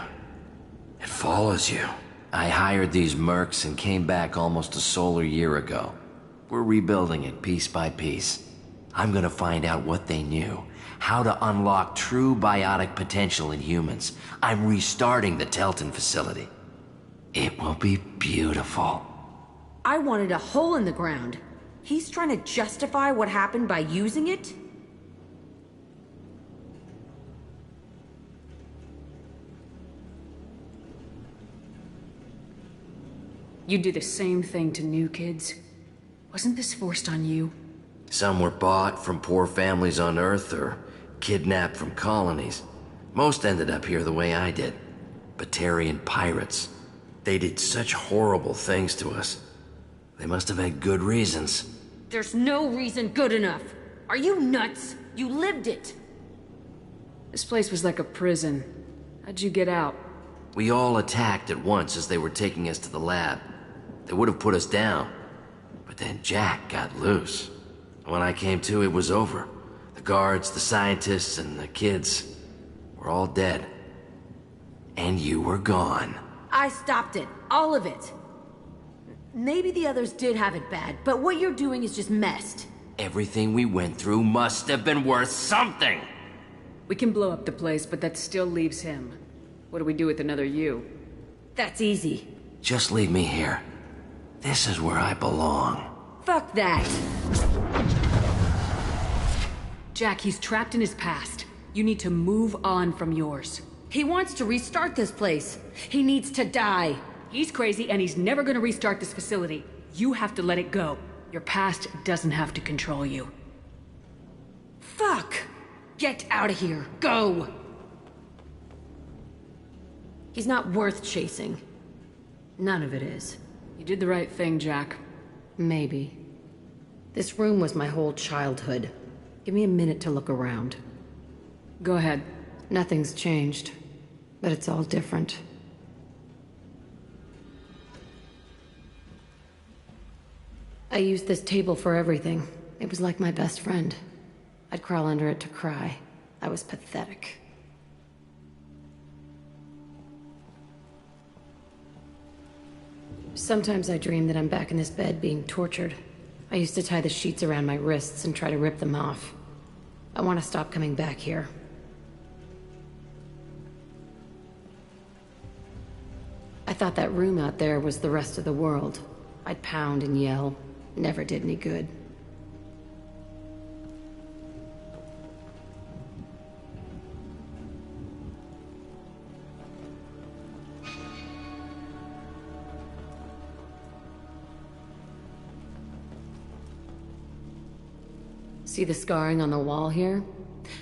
It follows you. I hired these mercs and came back almost a solar year ago. We're rebuilding it piece by piece. I'm gonna find out what they knew, how to unlock true biotic potential in humans. I'm restarting the Telton facility. It will be beautiful. I wanted a hole in the ground. He's trying to justify what happened by using it? You do the same thing to new kids. Wasn't this forced on you? Some were bought from poor families on Earth or kidnapped from colonies. Most ended up here the way I did. Batarian pirates. They did such horrible things to us. They must have had good reasons. There's no reason good enough. Are you nuts? You lived it. This place was like a prison. How'd you get out? We all attacked at once as they were taking us to the lab. They would have put us down. But then Jack got loose. When I came to, it was over. The guards, the scientists, and the kids were all dead. And you were gone. I stopped it. All of it. Maybe the others did have it bad, but what you're doing is just messed. Everything we went through must have been worth something! We can blow up the place, but that still leaves him. What do we do with another you? That's easy. Just leave me here. This is where I belong. Fuck that! Jack, he's trapped in his past. You need to move on from yours. He wants to restart this place. He needs to die. He's crazy and he's never gonna restart this facility. You have to let it go. Your past doesn't have to control you. Fuck! Get out of here. Go! He's not worth chasing. None of it is. You did the right thing, Jack. Maybe. This room was my whole childhood. Give me a minute to look around. Go ahead. Nothing's changed, but it's all different. I used this table for everything. It was like my best friend. I'd crawl under it to cry. I was pathetic. Sometimes I dream that I'm back in this bed being tortured. I used to tie the sheets around my wrists and try to rip them off. I want to stop coming back here. I thought that room out there was the rest of the world. I'd pound and yell. Never did any good. See the scarring on the wall here?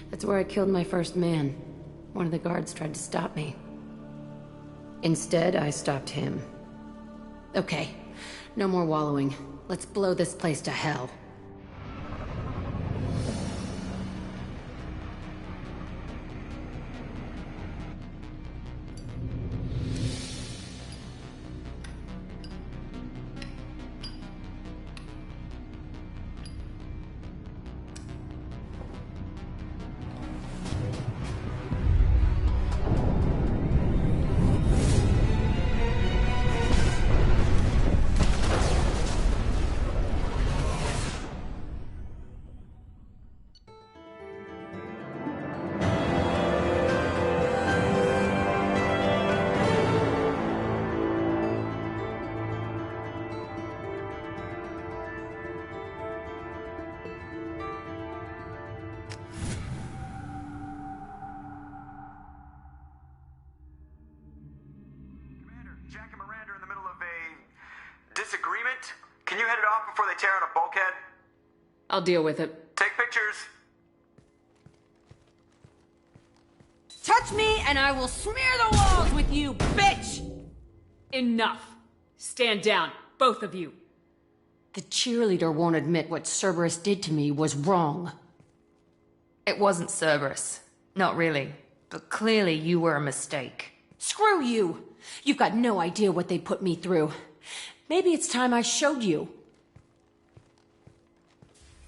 That's where I killed my first man. One of the guards tried to stop me. Instead, I stopped him. Okay, no more wallowing. Let's blow this place to hell. Agent, can you head it off before they tear out a bulkhead? I'll deal with it. Take pictures. Touch me and I will smear the walls with you, bitch! Enough. Stand down, both of you. The cheerleader won't admit what Cerberus did to me was wrong. It wasn't Cerberus. Not really. But clearly you were a mistake. Screw you! You've got no idea what they put me through. Maybe it's time I showed you.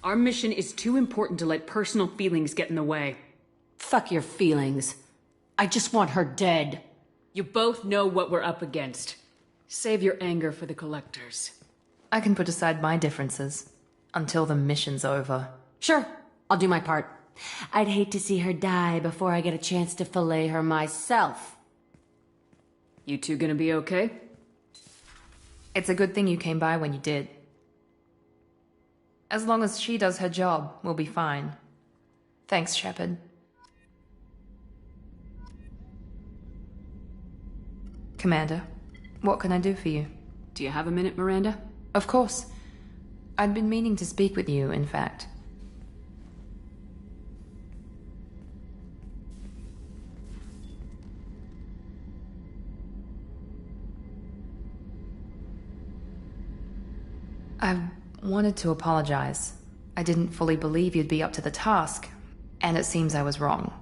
Our mission is too important to let personal feelings get in the way. Fuck your feelings. I just want her dead. You both know what we're up against. Save your anger for the collectors. I can put aside my differences until the mission's over. Sure, I'll do my part. I'd hate to see her die before I get a chance to fillet her myself. You two gonna be okay? It's a good thing you came by when you did. As long as she does her job, we'll be fine. Thanks, Shepard. Commander, what can I do for you? Do you have a minute, Miranda? Of course. I'd been meaning to speak with you, in fact. I wanted to apologize. I didn't fully believe you'd be up to the task, and it seems I was wrong.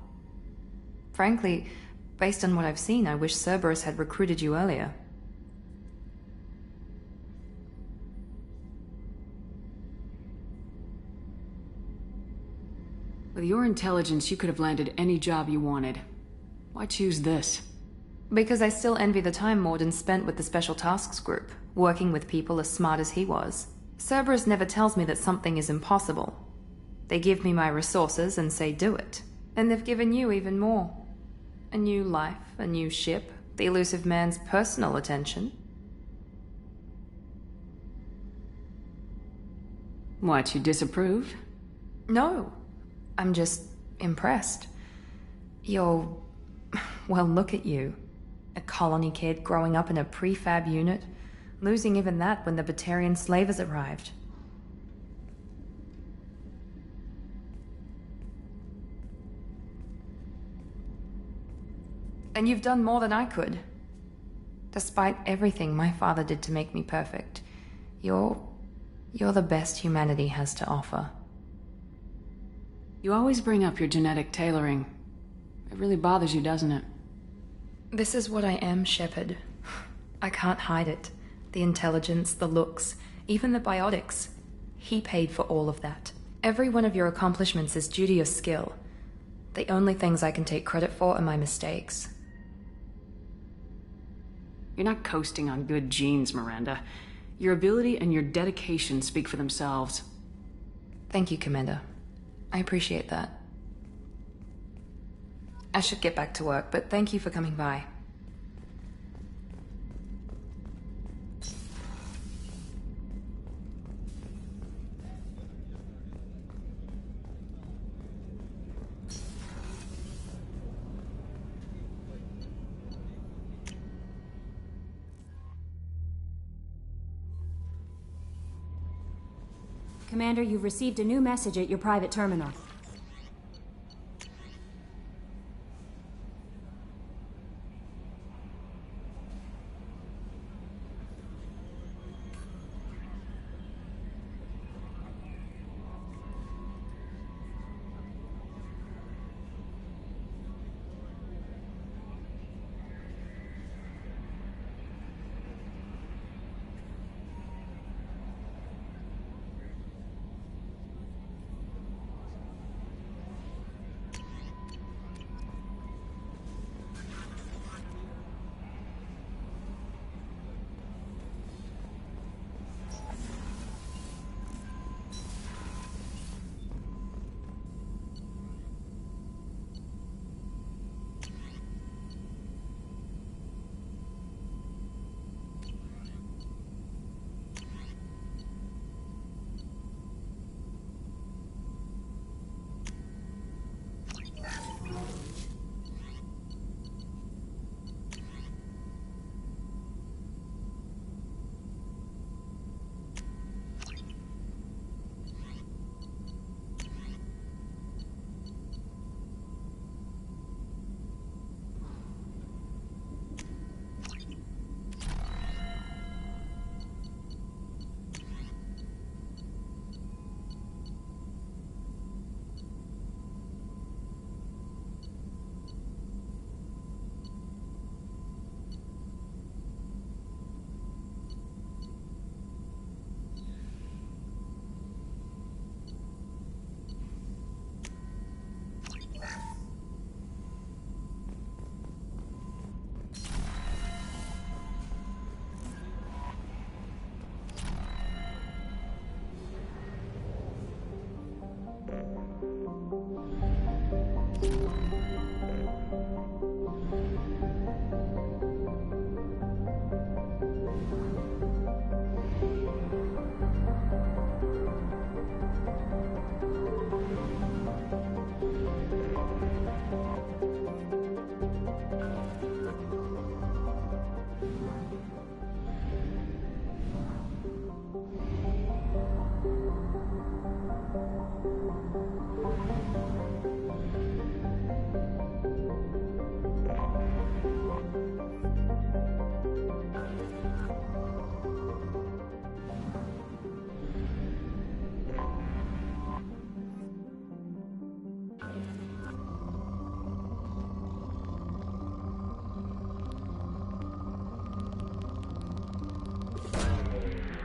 Frankly, based on what I've seen, I wish Cerberus had recruited you earlier. With your intelligence, you could have landed any job you wanted. Why choose this? Because I still envy the time Morden spent with the Special Tasks Group, working with people as smart as he was. Cerberus never tells me that something is impossible. They give me my resources and say do it. And they've given you even more. A new life, a new ship, the elusive man's personal attention. What, you disapprove? No. I'm just impressed. You're... well, look at you. A colony kid growing up in a prefab unit, losing even that when the Batarian slavers arrived. And you've done more than I could. Despite everything my father did to make me perfect, you're the best humanity has to offer. You always bring up your genetic tailoring. It really bothers you, doesn't it? This is what I am, Shepard. I can't hide it. The intelligence, the looks, even the biotics. He paid for all of that. Every one of your accomplishments is due to your skill. The only things I can take credit for are my mistakes. You're not coasting on good genes, Miranda. Your ability and your dedication speak for themselves. Thank you, Commander. I appreciate that. I should get back to work, but thank you for coming by. Commander, you've received a new message at your private terminal.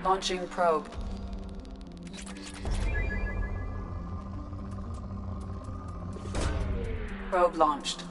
Launching probe. Probe launched.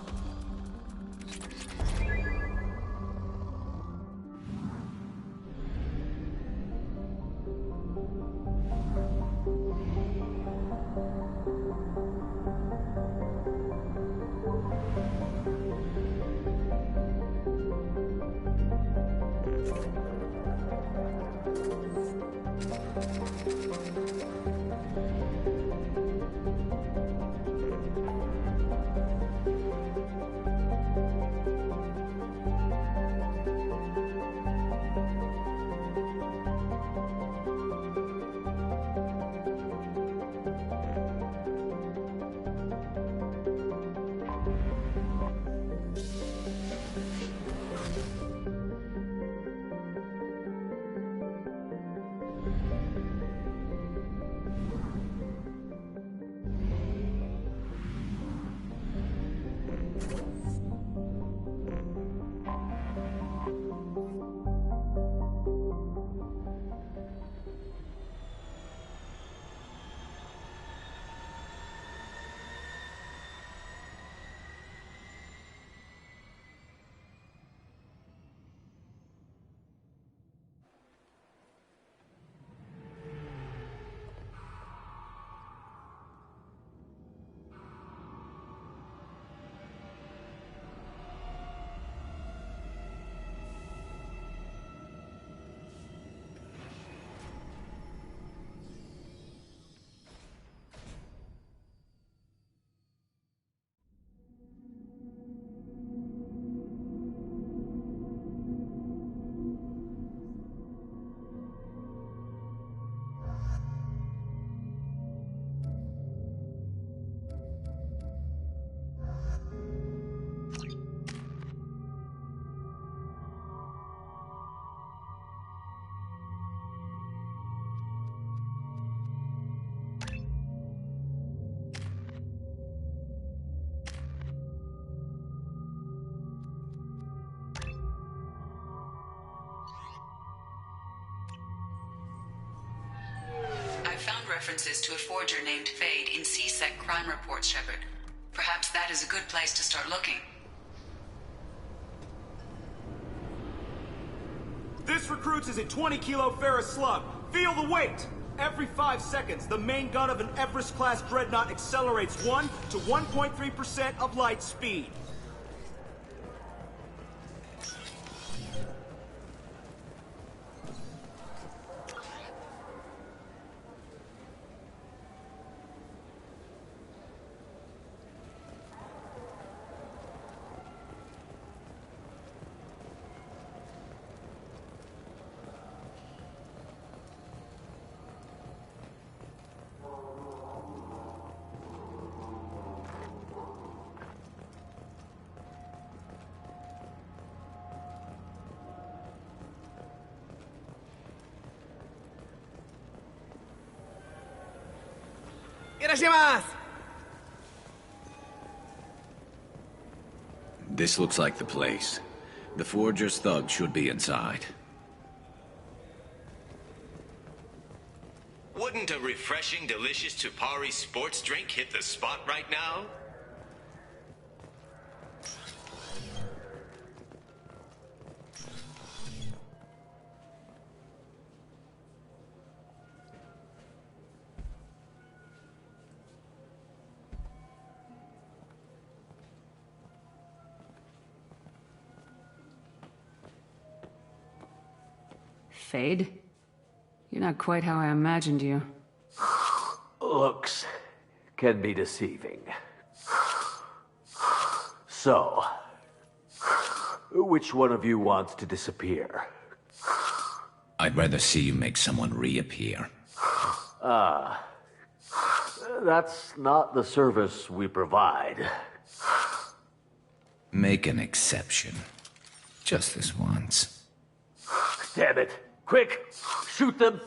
References to a forger named Fade in C-Sec crime reports, Shepard. Perhaps that is a good place to start looking. This recruits is a 20-kilo ferrous slug. Feel the weight! Every 5 seconds, the main gun of an Everest-class dreadnought accelerates 1 to 1.3% of light speed. This looks like the place. The Forger's thug should be inside. Wouldn't a refreshing, delicious Tupari sports drink hit the spot right now? Fade? You're not quite how I imagined you. Looks can be deceiving. So, which one of you wants to disappear? I'd rather see you make someone reappear. That's not the service we provide. Make an exception. Just this once. Damn it. Quick! Shoot them!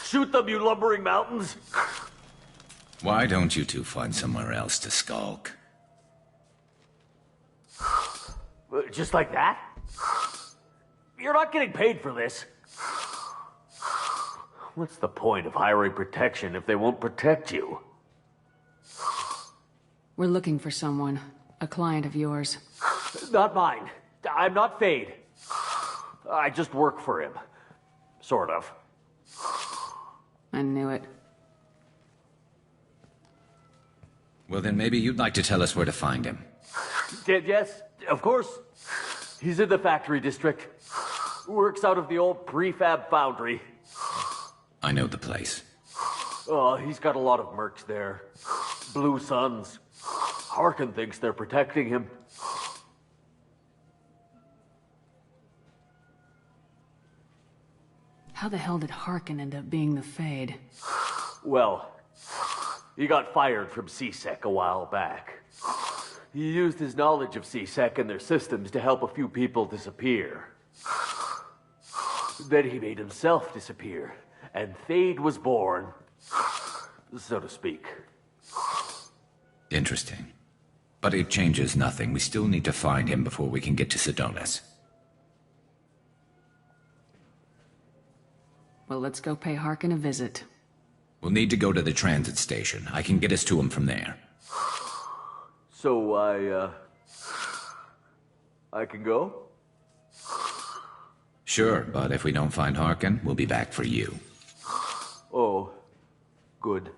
Shoot them, you lumbering mountains! Why don't you two find somewhere else to skulk? Just like that? You're not getting paid for this. What's the point of hiring protection if they won't protect you? We're looking for someone. A client of yours. Not mine. I'm not Fade. I just work for him. Sort of. I knew it. Well, then maybe you'd like to tell us where to find him. Yes, of course. He's in the factory district. Works out of the old prefab foundry. I know the place. Oh, he's got a lot of mercs there. Blue Suns. Harkin thinks they're protecting him. How the hell did Harkin end up being the Fade? Well, he got fired from C-Sec a while back. He used his knowledge of C-Sec and their systems to help a few people disappear. Then he made himself disappear, and Fade was born, so to speak. Interesting. But it changes nothing. We still need to find him before we can get to Sidonis. Well, let's go pay Harkin a visit. We'll need to go to the transit station. I can get us to him from there. So I can go? Sure, but if we don't find Harkin, we'll be back for you. Oh, good.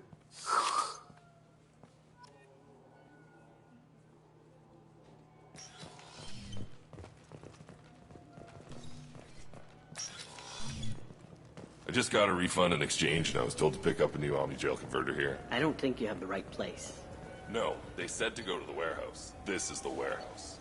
I just got a refund and exchange, and I was told to pick up a new Omni-Jail converter here. I don't think you have the right place. No, they said to go to the warehouse. This is the warehouse.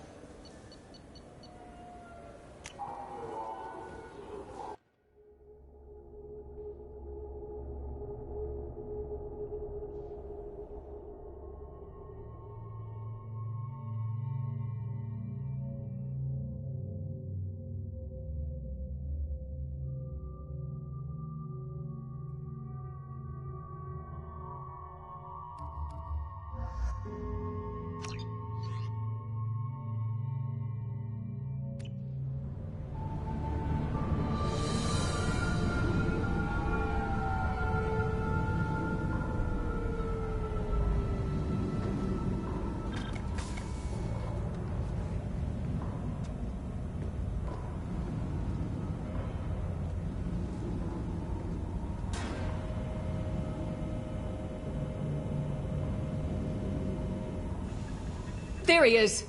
There he is!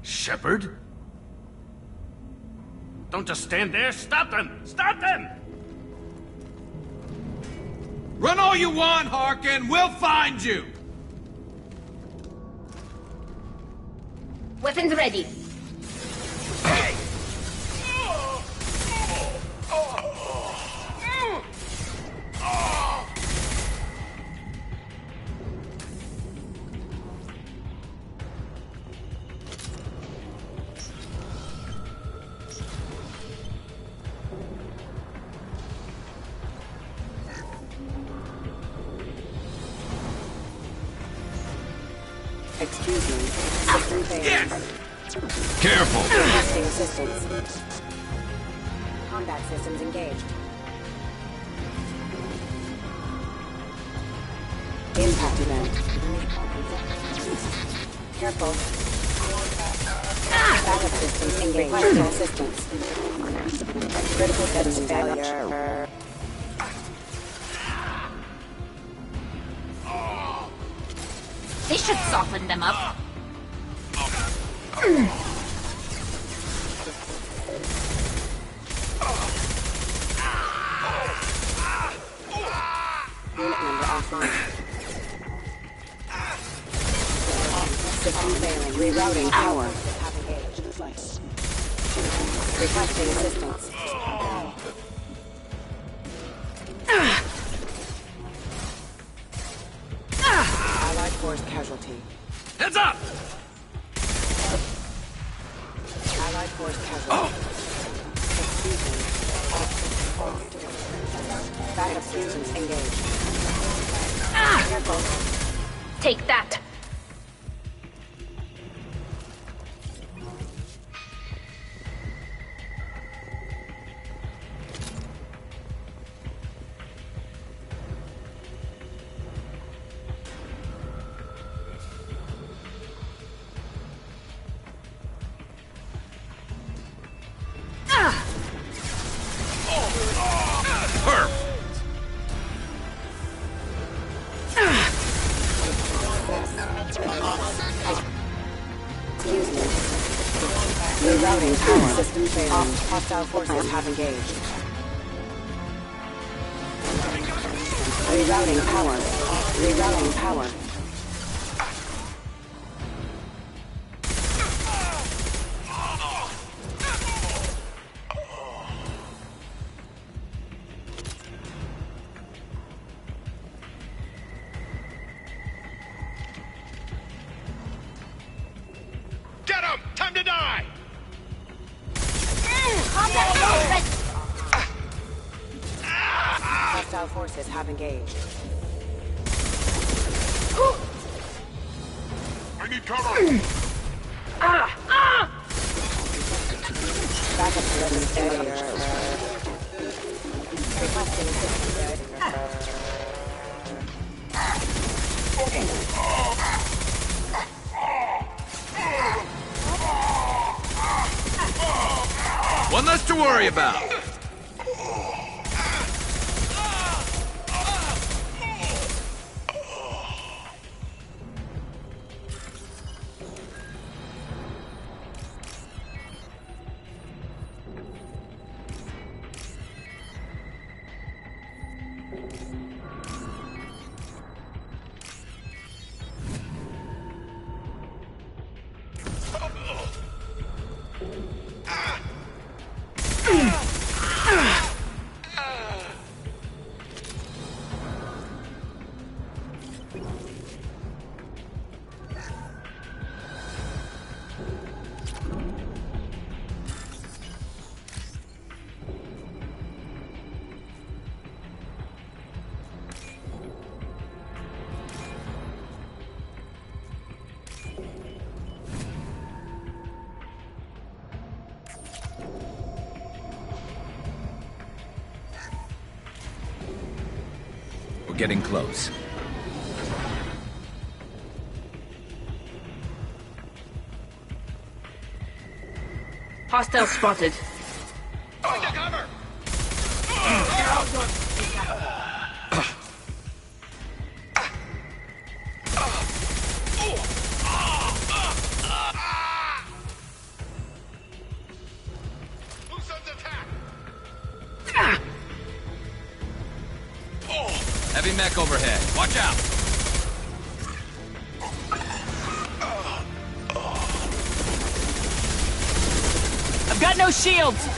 Shepard? Don't just stand there! Stop them! Stop them! Run all you want, Harkin! We'll find you! Weapons ready. Hey! Excuse me. System failure. Yes! Careful! Requesting assistance. Combat systems engaged. Impact event. Careful. Backup systems engaged. Requesting assistance. Critical system failure. This should soften them up. Unit number offline. System failing. Rerouting power. Requesting assistance. force casualty. Heads up! Allied force casualty. Backup fusions engaged. Careful. Take that! Rerouting power. System failing. Hostile forces have engaged. Rerouting power. Rerouting power. Get him! Time to die! Hostile forces have engaged. I need cover! Backup system failure. Requesting system One less to worry about. Getting close. Hostile spotted. Find a cover! Heavy mech overhead. Watch out! I've got no shields!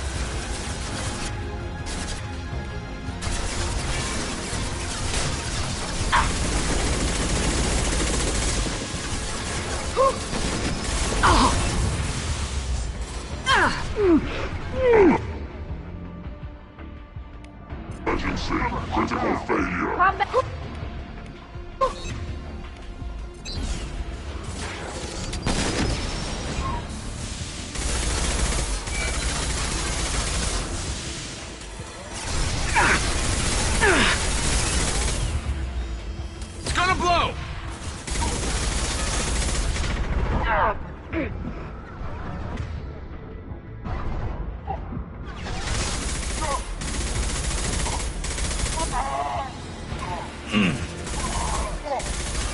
Emergency. Critical failure. It's gonna blow!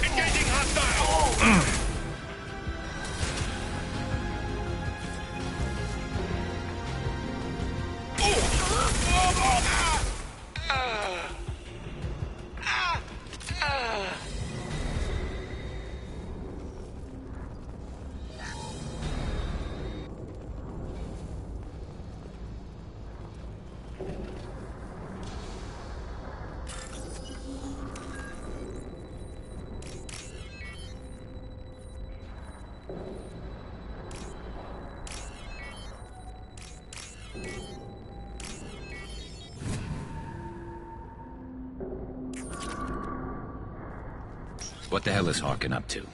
Engaging hostile! What the hell is Harkin up to?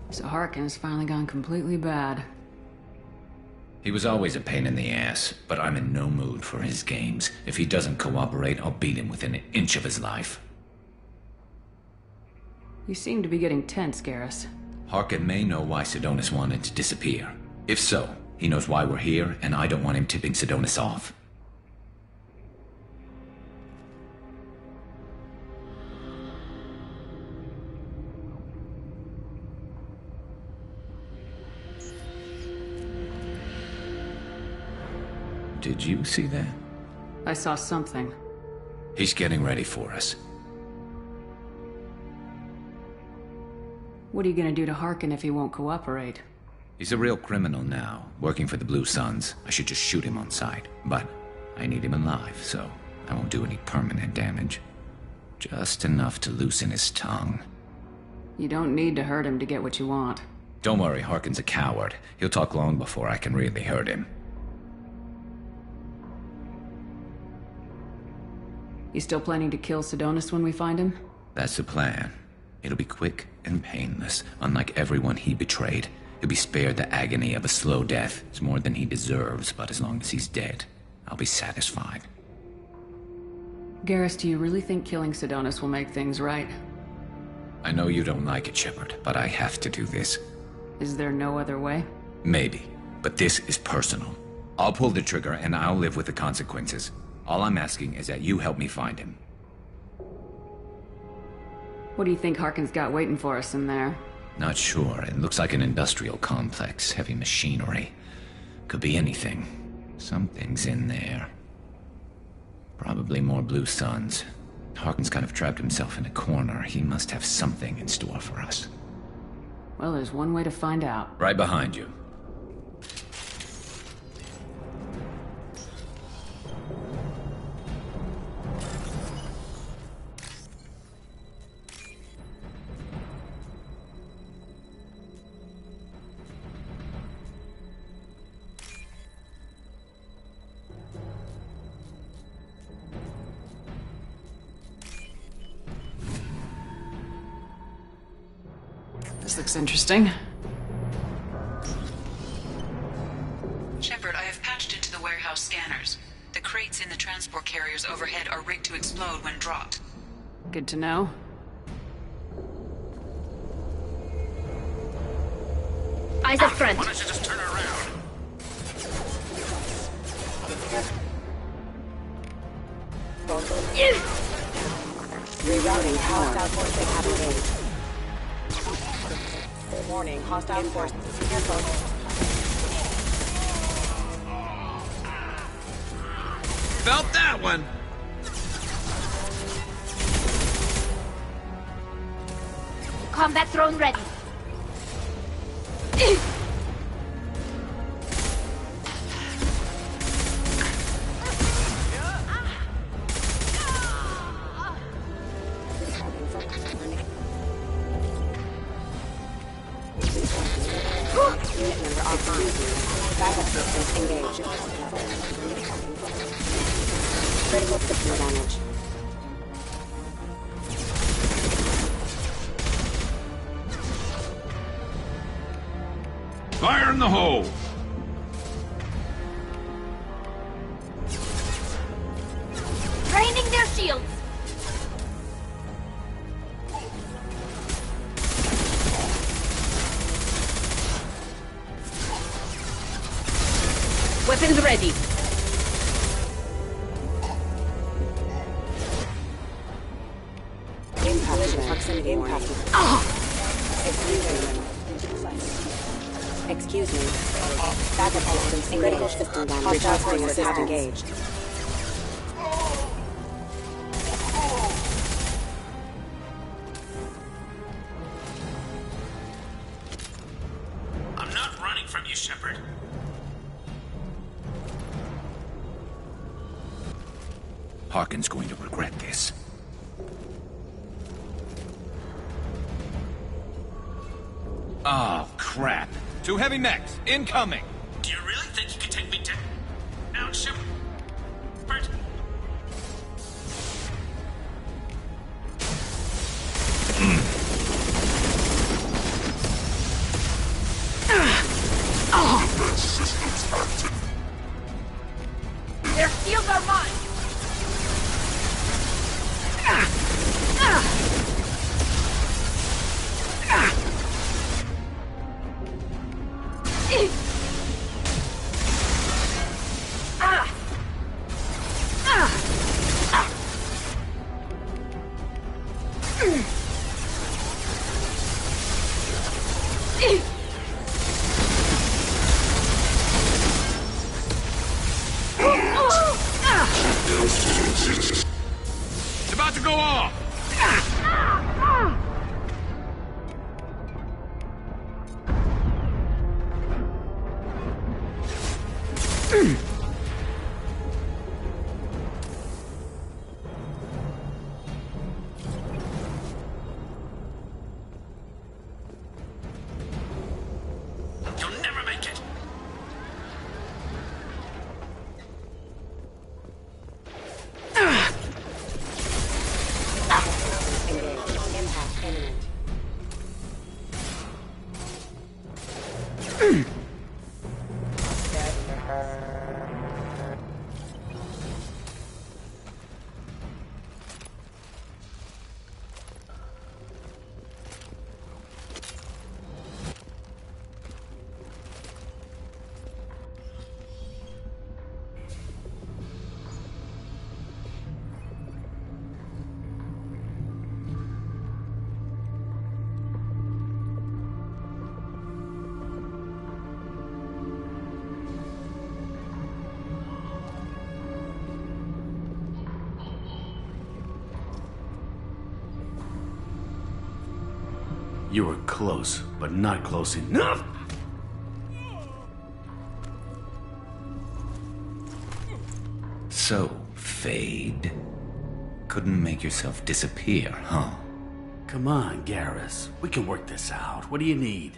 So Harkin has finally gone completely bad. He was always a pain in the ass, but I'm in no mood for his games. If he doesn't cooperate, I'll beat him within an inch of his life. You seem to be getting tense, Garrus. Harkin may know why Sidonis wanted to disappear. If so, he knows why we're here, and I don't want him tipping Sidonis off. Did you see that? I saw something. He's getting ready for us. What are you gonna do to Harkin if he won't cooperate? He's a real criminal now, working for the Blue Suns. I should just shoot him on sight. But I need him alive, so I won't do any permanent damage. Just enough to loosen his tongue. You don't need to hurt him to get what you want. Don't worry, Harkin's a coward. He'll talk long before I can really hurt him. You still planning to kill Sidonis when we find him? That's the plan. It'll be quick and painless, unlike everyone he betrayed. He'll be spared the agony of a slow death. It's more than he deserves, but as long as he's dead, I'll be satisfied. Garrus, do you really think killing Sidonis will make things right? I know you don't like it, Shepard, but I have to do this. Is there no other way? Maybe, but this is personal. I'll pull the trigger and I'll live with the consequences. All I'm asking is that you help me find him. What do you think Harkin's got waiting for us in there? Not sure. It looks like an industrial complex. Heavy machinery. Could be anything. Something's in there. Probably more Blue Suns. Harkin's kind of trapped himself in a corner. He must have something in store for us. Well, there's one way to find out. Right behind you. This looks interesting. Shepard, I have patched into the warehouse scanners. The crates in the transport carriers overhead are rigged to explode when dropped. Good to know. Eyes up front. Why don't you just turn around? Rerouting hostile forces activated. Warning, hostile forces. Careful. Felt that one! Combat drone ready. Unit member offline. Backup systems engaged. Critical system damage. Fire in the hole! Draining their shields. Weapons ready. Impact proximity warning. Excuse me. Backup systems critical system damage. Hostile forces engaged. I'm not running from you, Shepard. Harkin's going to regret this. Oh, crap. 2 heavy mechs, incoming! Do you really think you can take me down, Shepard? Their shields are mine! It's about to go off! You'll never make it! Impact imminent. You were close, but not close enough! So, Fade. Couldn't make yourself disappear, huh? Come on, Garrus. We can work this out. What do you need?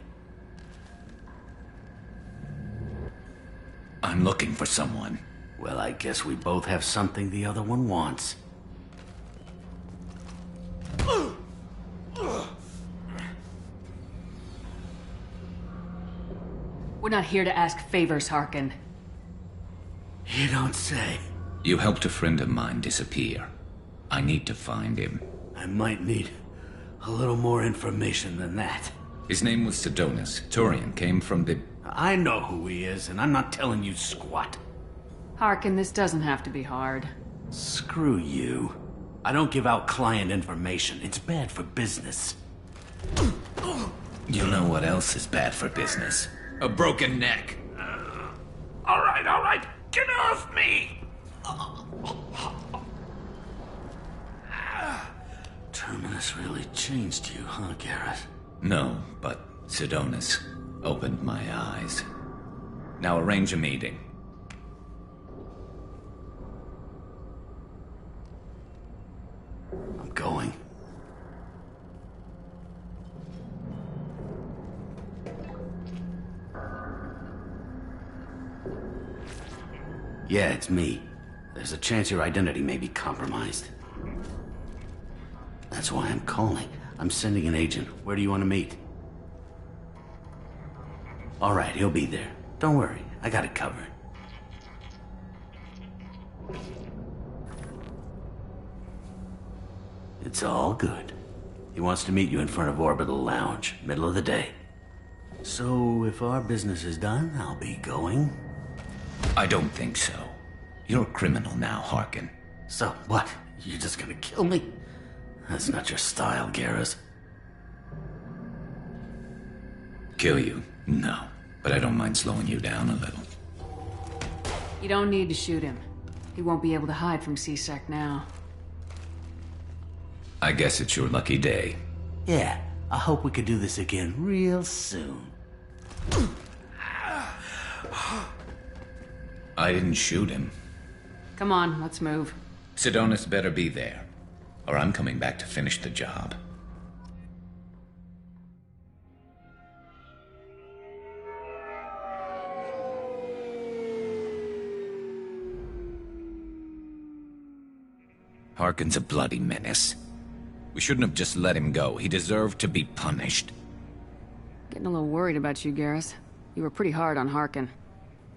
I'm looking for someone. Well, I guess we both have something the other one wants. We're not here to ask favors, Harkin. You don't say. You helped a friend of mine disappear. I need to find him. I might need a little more information than that. His name was Sidonus. Turian came from the... I know who he is, and I'm not telling you squat. Harkin, this doesn't have to be hard. Screw you. I don't give out client information. It's bad for business. You know what else is bad for business? A broken neck. All right. Get off me! Terminus really changed you, huh, Garrus? No, but Sidonus opened my eyes. Now arrange a meeting. I'm going. Yeah, it's me. There's a chance your identity may be compromised. That's why I'm calling. I'm sending an agent. Where do you want to meet? All right, he'll be there. Don't worry, I got it covered. It's all good. He wants to meet you in front of Orbital Lounge, middle of the day. So, if our business is done, I'll be going. I don't think so. You're a criminal now, Harkin. So, what? You're just gonna kill me? That's not your style, Garrus. Kill you? No. but I don't mind slowing you down a little. You don't need to shoot him. He won't be able to hide from C-Sec now. I guess it's your lucky day. Yeah, I hope we could do this again real soon. I didn't shoot him. Come on, let's move. Sidonis better be there, or I'm coming back to finish the job. Harkin's a bloody menace. We shouldn't have just let him go. He deserved to be punished. Getting a little worried about you, Garrus. You were pretty hard on Harkin.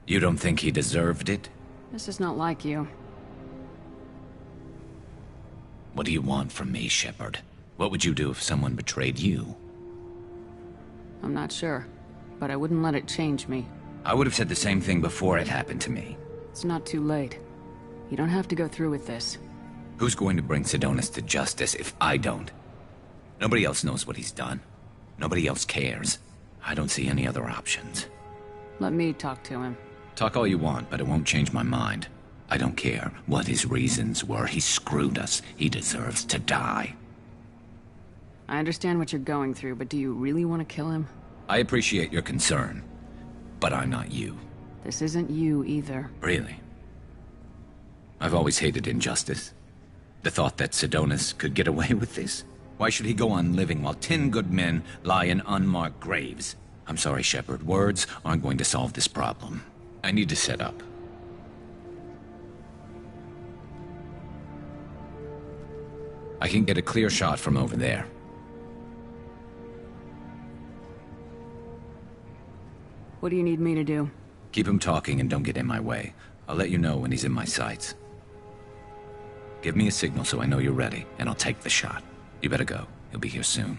You don't think he deserved it? This is not like you. What do you want from me, Shepard? What would you do if someone betrayed you? I'm not sure, but I wouldn't let it change me. I would have said the same thing before it happened to me. It's not too late. You don't have to go through with this. Who's going to bring Sidonis to justice if I don't? Nobody else knows what he's done. Nobody else cares. I don't see any other options. Let me talk to him. Talk all you want, but it won't change my mind. I don't care what his reasons were. He screwed us. He deserves to die. I understand what you're going through, but do you really want to kill him? I appreciate your concern, but I'm not you. This isn't you either. Really? I've always hated injustice. The thought that Sidonis could get away with this? Why should he go on living while 10 good men lie in unmarked graves? I'm sorry, Shepard. Words aren't going to solve this problem. I need to set up. I can get a clear shot from over there. What do you need me to do? Keep him talking and don't get in my way. I'll let you know when he's in my sights. Give me a signal so I know you're ready, and I'll take the shot. You better go. He'll be here soon.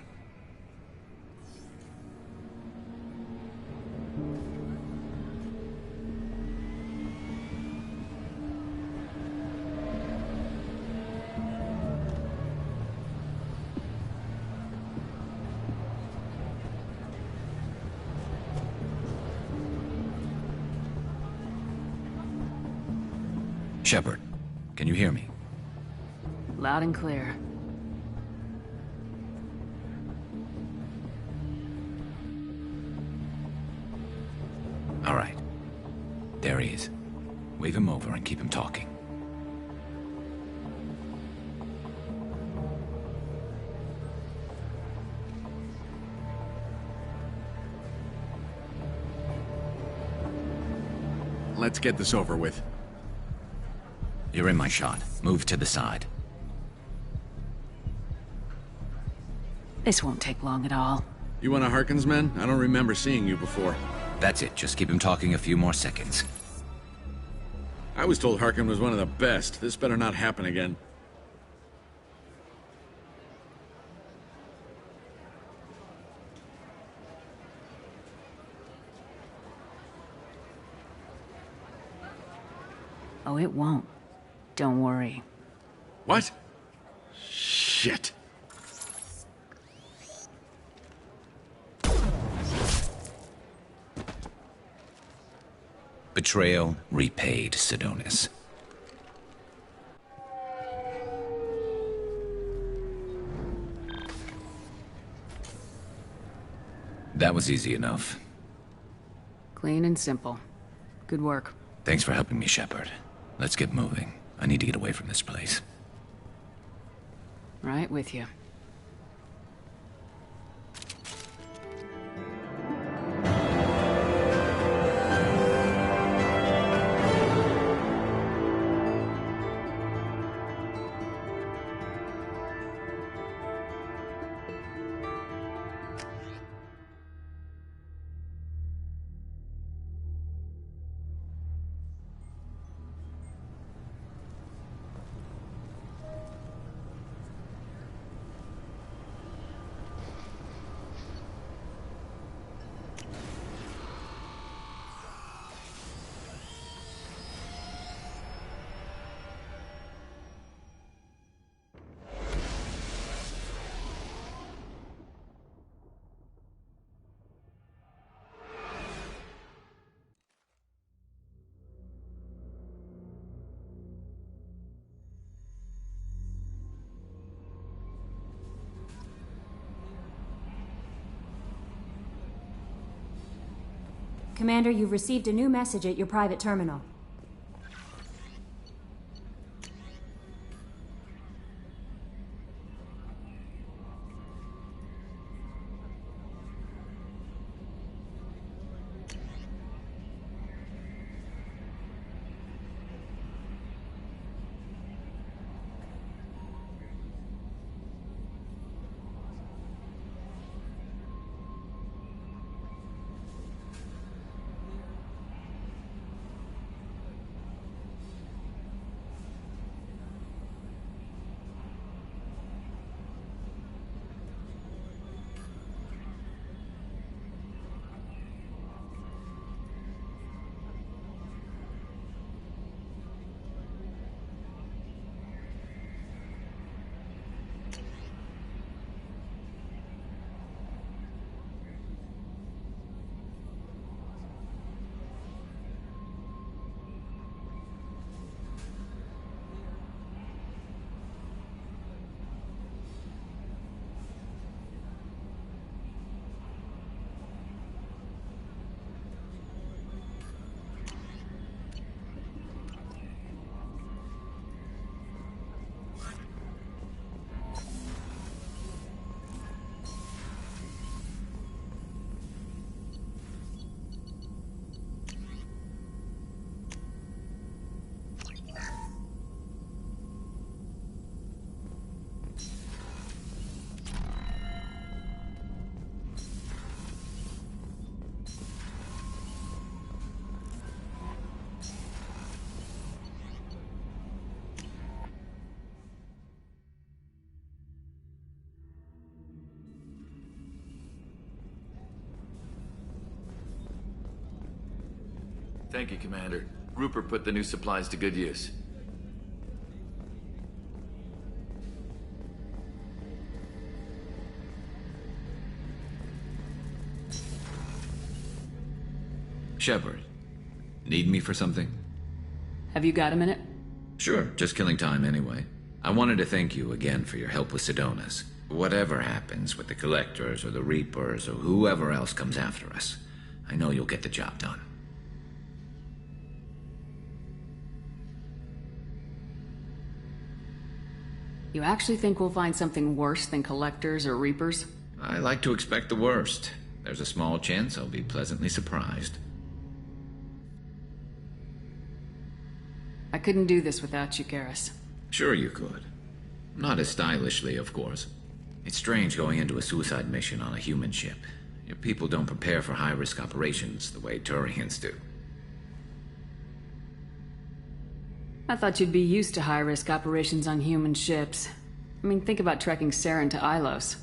Shepard, can you hear me? Loud and clear. All right. There he is. Wave him over and keep him talking. Let's get this over with. You're in my shot. Move to the side. This won't take long at all. You one of Harkin's men? I don't remember seeing you before. That's it. Just keep him talking a few more seconds. I was told Harkin was one of the best. This better not happen again. Oh, it won't. Don't worry. What? Shit. Betrayal repaid, Sidonis. That was easy enough. Clean and simple. Good work. Thanks for helping me, Shepard. Let's get moving. I need to get away from this place. Right with you. Commander, you've received a new message at your private terminal. Thank you, Commander. Rupert put the new supplies to good use. Shepard, need me for something? Have you got a minute? Sure, just killing time anyway. I wanted to thank you again for your help with Sidonis. Whatever happens with the Collectors or the Reapers or whoever else comes after us, I know you'll get the job done. You actually think we'll find something worse than Collectors or Reapers? I like to expect the worst. There's a small chance I'll be pleasantly surprised. I couldn't do this without you, Garrus. Sure you could. Not as stylishly, of course. It's strange going into a suicide mission on a human ship. Your people don't prepare for high-risk operations the way Turians do. I thought you'd be used to high-risk operations on human ships. I mean, think about trekking Saren to Ilos.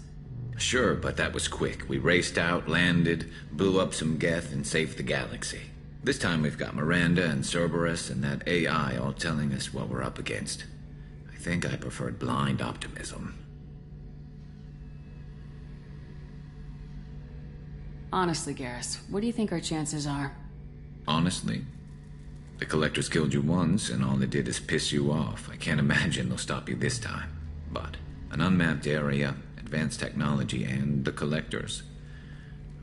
Sure, but that was quick. We raced out, landed, blew up some Geth, and saved the galaxy. This time we've got Miranda and Cerberus and that AI all telling us what we're up against. I think I preferred blind optimism. Honestly, Garrus, what do you think our chances are? Honestly? The Collectors killed you once, and all they did is piss you off. I can't imagine they'll stop you this time. But an unmapped area, advanced technology, and the Collectors.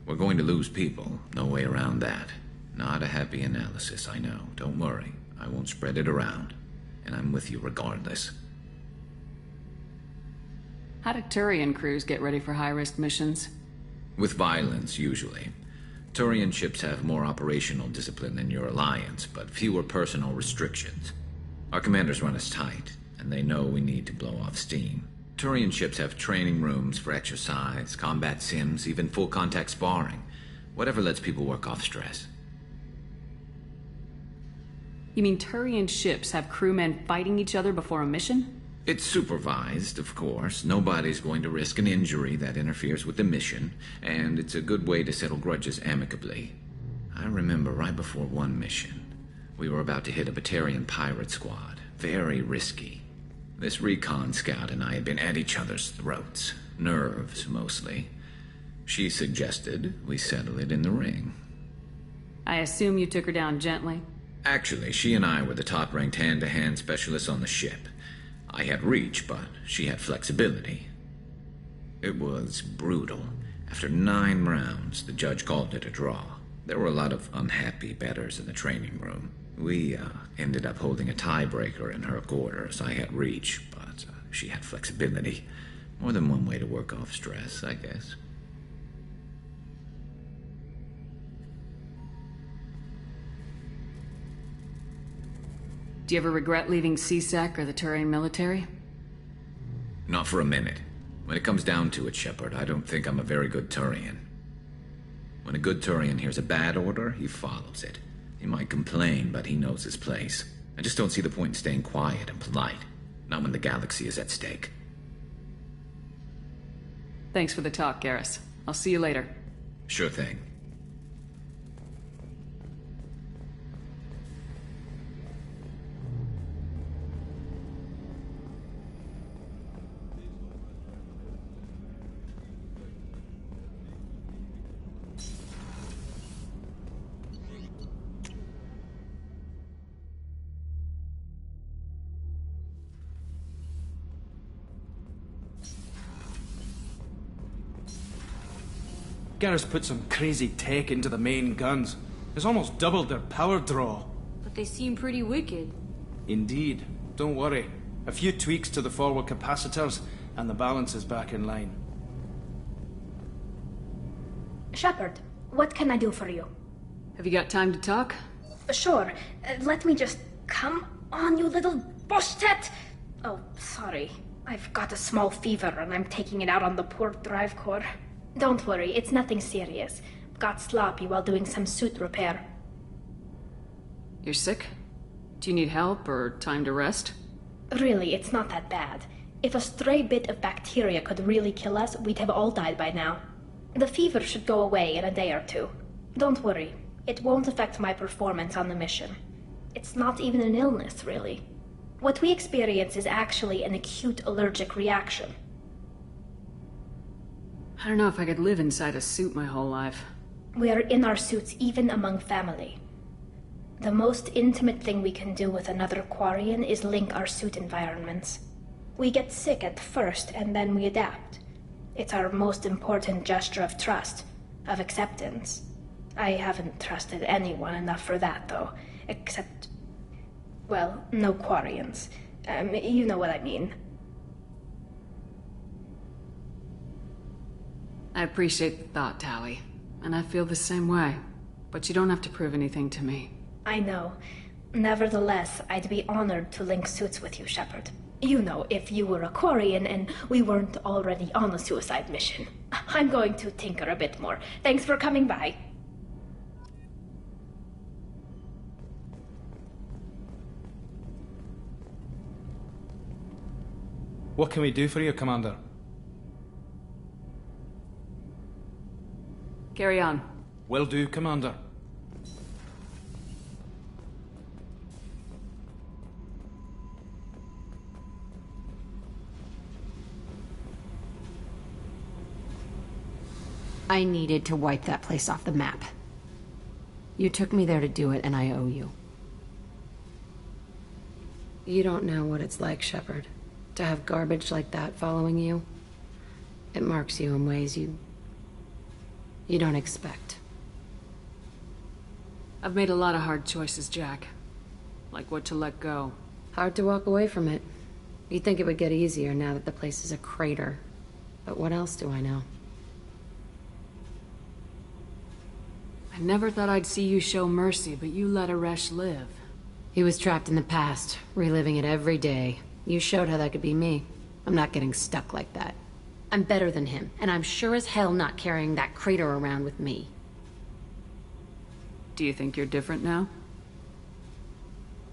We're going to lose people. No way around that. Not a happy analysis, I know. Don't worry. I won't spread it around. And I'm with you regardless. How do Turian crews get ready for high-risk missions? With violence, usually. Turian ships have more operational discipline than your alliance, but fewer personal restrictions. Our commanders run us tight, and they know we need to blow off steam. Turian ships have training rooms for exercise, combat sims, even full-contact sparring. Whatever lets people work off stress. You mean Turian ships have crewmen fighting each other before a mission? It's supervised, of course. Nobody's going to risk an injury that interferes with the mission, and it's a good way to settle grudges amicably. I remember right before one mission, we were about to hit a Batarian pirate squad. Very risky. This recon scout and I had been at each other's throats. Nerves, mostly. She suggested we settle it in the ring. I assume you took her down gently? Actually, she and I were the top-ranked hand-to-hand specialists on the ship. I had reach, but she had flexibility. It was brutal. After 9 rounds, the judge called it a draw. There were a lot of unhappy betters in the training room. We ended up holding a tiebreaker in her quarters. I had reach, but she had flexibility. More than one way to work off stress, I guess. Do you ever regret leaving CSEC or the Turian military? Not for a minute. When it comes down to it, Shepard, I don't think I'm a very good Turian. When a good Turian hears a bad order, he follows it. He might complain, but he knows his place. I just don't see the point in staying quiet and polite. Not when the galaxy is at stake. Thanks for the talk, Garrus. I'll see you later. Sure thing. Garrus put some crazy tech into the main guns. It's almost doubled their power draw. But they seem pretty wicked. Indeed. Don't worry. A few tweaks to the forward capacitors, and the balance is back in line. Shepard, what can I do for you? Have you got time to talk? Sure. Let me just... Come on, you little boshtet! Oh, sorry. I've got a small fever, and I'm taking it out on the poor drive core. Don't worry, it's nothing serious. Got sloppy while doing some suit repair. You're sick? Do you need help or time to rest? Really, it's not that bad. If a stray bit of bacteria could really kill us, we'd have all died by now. The fever should go away in a day or two. Don't worry, it won't affect my performance on the mission. It's not even an illness, really. What we experience is actually an acute allergic reaction. I don't know if I could live inside a suit my whole life. We are in our suits even among family. The most intimate thing we can do with another Quarian is link our suit environments. We get sick at first, and then we adapt. It's our most important gesture of trust, of acceptance. I haven't trusted anyone enough for that, though. Except... well, no Quarians. You know what I mean. I appreciate the thought, Tali. And I feel the same way. But you don't have to prove anything to me. I know. Nevertheless, I'd be honored to link suits with you, Shepard. You know, if you were a Quarian and we weren't already on a suicide mission. I'm going to tinker a bit more. Thanks for coming by. What can we do for you, Commander? Carry on. Will do, Commander. I needed to wipe that place off the map. You took me there to do it, and I owe you. You don't know what it's like, Shepard, to have garbage like that following you. It marks you in ways you don't expect. I've made a lot of hard choices, Jack. Like what to let go. Hard to walk away from it. You'd think it would get easier now that the place is a crater. But what else do I know? I never thought I'd see you show mercy, but you let Aresh live. He was trapped in the past, reliving it every day. You showed how that could be me. I'm not getting stuck like that. I'm better than him, and I'm sure as hell not carrying that crater around with me. Do you think you're different now?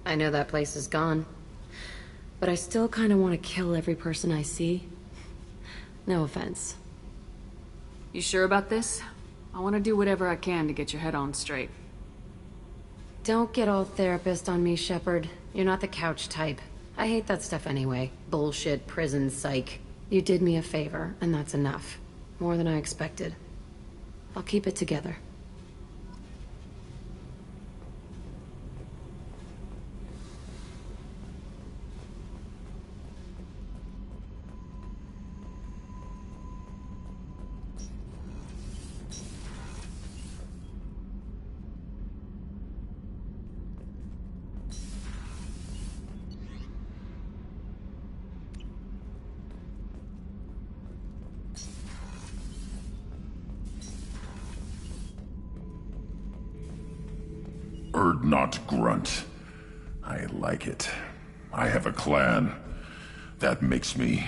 I know that place is gone. But I still kind of want to kill every person I see. No offense. You sure about this? I want to do whatever I can to get your head on straight. Don't get all therapist on me, Shepard. You're not the couch type. I hate that stuff anyway. Bullshit, prison, psych. You did me a favor, and that's enough. More than I expected. I'll keep it together. Dreadnought Grunt. I like it. I have a clan. That makes me...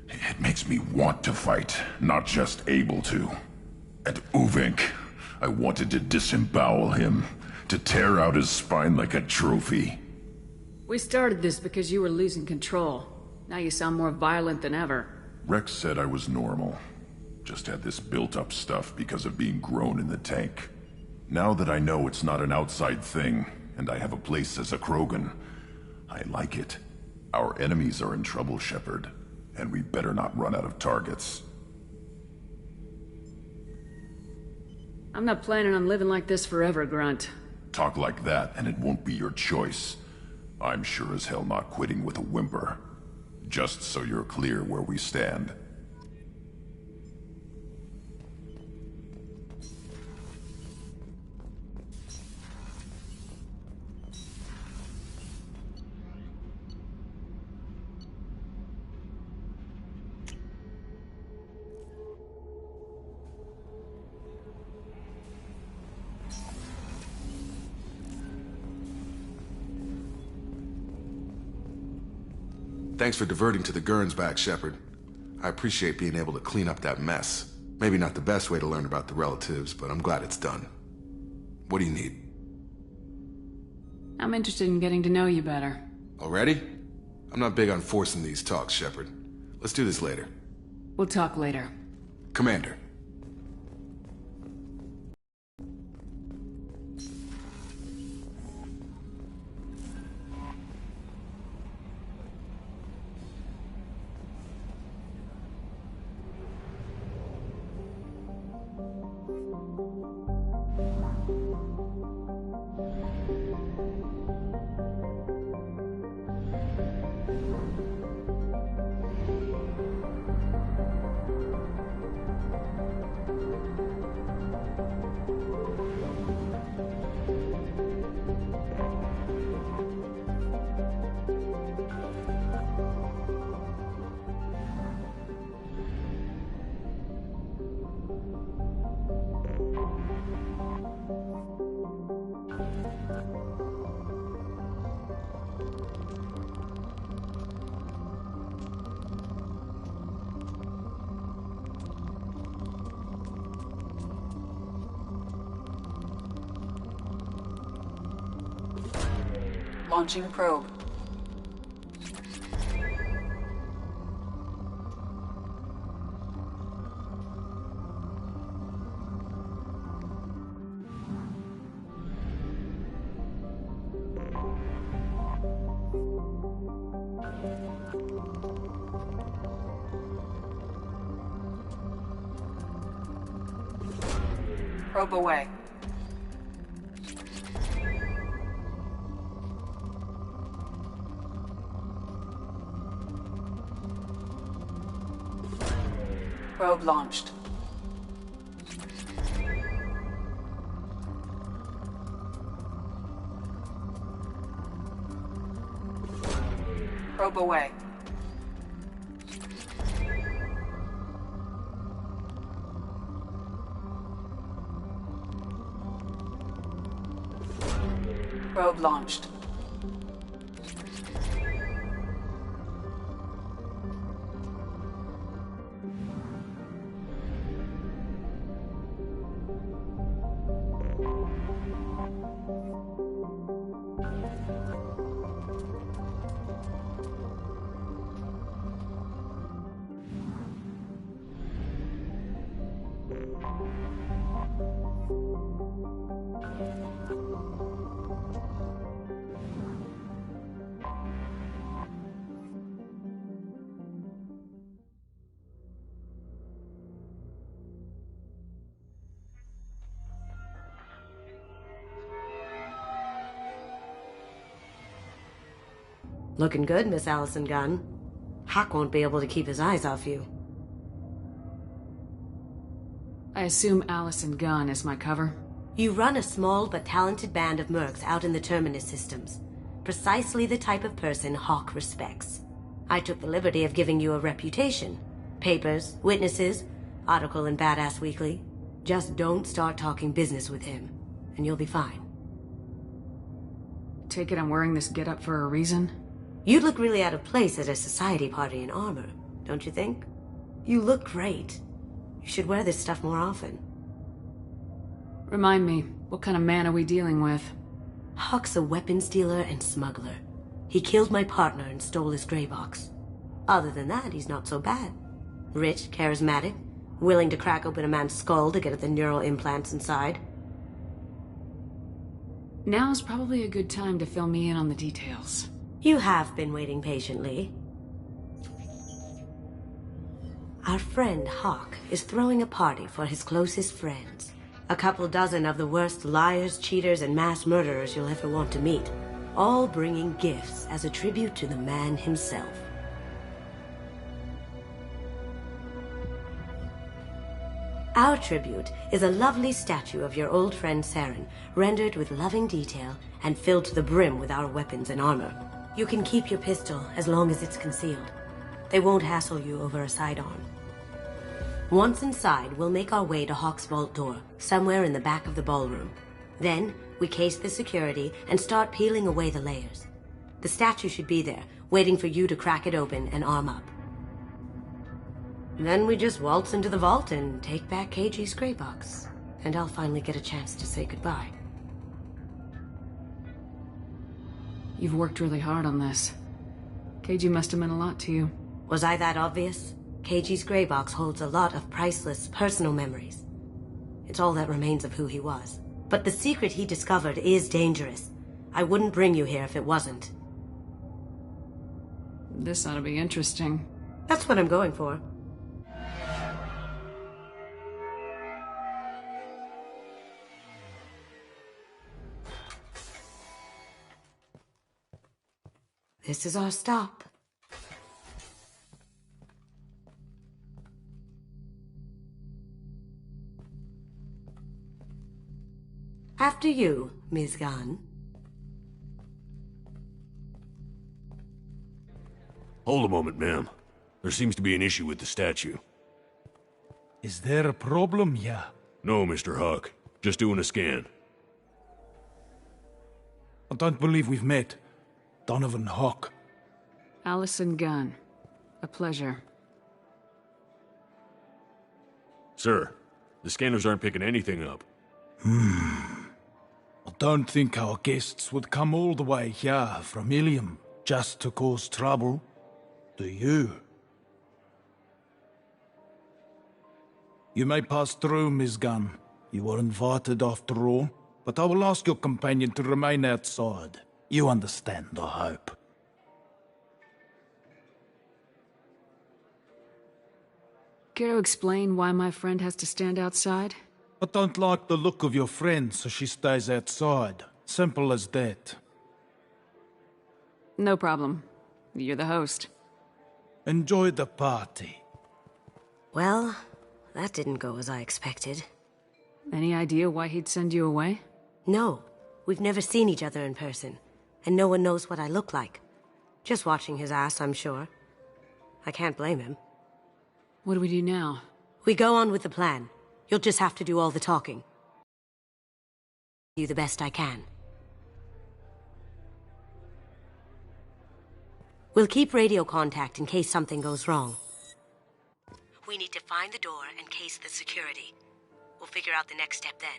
It makes me want to fight, not just able to. At Uvink, I wanted to disembowel him, to tear out his spine like a trophy. We started this because you were losing control. Now you sound more violent than ever. Rex said I was normal. Just had this built-up stuff because of being grown in the tank. Now that I know it's not an outside thing, and I have a place as a Krogan, I like it. Our enemies are in trouble, Shepard, and we better not run out of targets. I'm not planning on living like this forever, Grunt. Talk like that, and it won't be your choice. I'm sure as hell not quitting with a whimper. Just so you're clear where we stand. Thanks for diverting to the Gernsback, Shepard. I appreciate being able to clean up that mess. Maybe not the best way to learn about the relatives, but I'm glad it's done. What do you need? I'm interested in getting to know you better. Already? I'm not big on forcing these talks, Shepard. Let's do this later. We'll talk later. Commander. Launching probe. Probe away. Probe launched. Probe away. Probe launched. Looking good, Miss Allison Gunn. Hawk won't be able to keep his eyes off you. I assume Allison Gunn is my cover? You run a small but talented band of mercs out in the Terminus systems. Precisely the type of person Hawk respects. I took the liberty of giving you a reputation. Papers, witnesses, article in Badass Weekly. Just don't start talking business with him, and you'll be fine. Take it I'm wearing this getup for a reason? You'd look really out of place at a society party in armor, don't you think? You look great. You should wear this stuff more often. Remind me, what kind of man are we dealing with? Hawk's a weapons dealer and smuggler. He killed my partner and stole his gray box. Other than that, he's not so bad. Rich, charismatic, willing to crack open a man's skull to get at the neural implants inside. Now's probably a good time to fill me in on the details. You have been waiting patiently. Our friend Hawk is throwing a party for his closest friends. A couple dozen of the worst liars, cheaters, and mass murderers you'll ever want to meet. All bringing gifts as a tribute to the man himself. Our tribute is a lovely statue of your old friend Saren, rendered with loving detail and filled to the brim with our weapons and armor. You can keep your pistol as long as it's concealed. They won't hassle you over a sidearm. Once inside, we'll make our way to Hawk's vault door, somewhere in the back of the ballroom. Then, we case the security and start peeling away the layers. The statue should be there, waiting for you to crack it open and arm up. Then we just waltz into the vault and take back KG's gray box. And I'll finally get a chance to say goodbye. You've worked really hard on this. KG must have meant a lot to you. Was I that obvious? KG's gray box holds a lot of priceless personal memories. It's all that remains of who he was. But the secret he discovered is dangerous. I wouldn't bring you here if it wasn't. This ought to be interesting. That's what I'm going for. This is our stop. After you, Ms. Gunn. Hold a moment, ma'am. There seems to be an issue with the statue. Is there a problem here? No, Mr. Hawk. Just doing a scan. I don't believe we've met. Donovan Hawk. Allison Gunn. A pleasure. Sir, the scanners aren't picking anything up. I don't think our guests would come all the way here from Ilium just to cause trouble. Do you? You may pass through, Ms. Gunn. You were invited after all, but I will ask your companion to remain outside. You understand, I hope. Care to explain why my friend has to stand outside? I don't like the look of your friend, so she stays outside. Simple as that. No problem. You're the host. Enjoy the party. Well, that didn't go as I expected. Any idea why he'd send you away? No. We've never seen each other in person. And no one knows what I look like. Just watching his ass, I'm sure. I can't blame him. What do we do now? We go on with the plan. You'll just have to do all the talking. Do the best I can. We'll keep radio contact in case something goes wrong. We need to find the door and case the security. We'll figure out the next step then.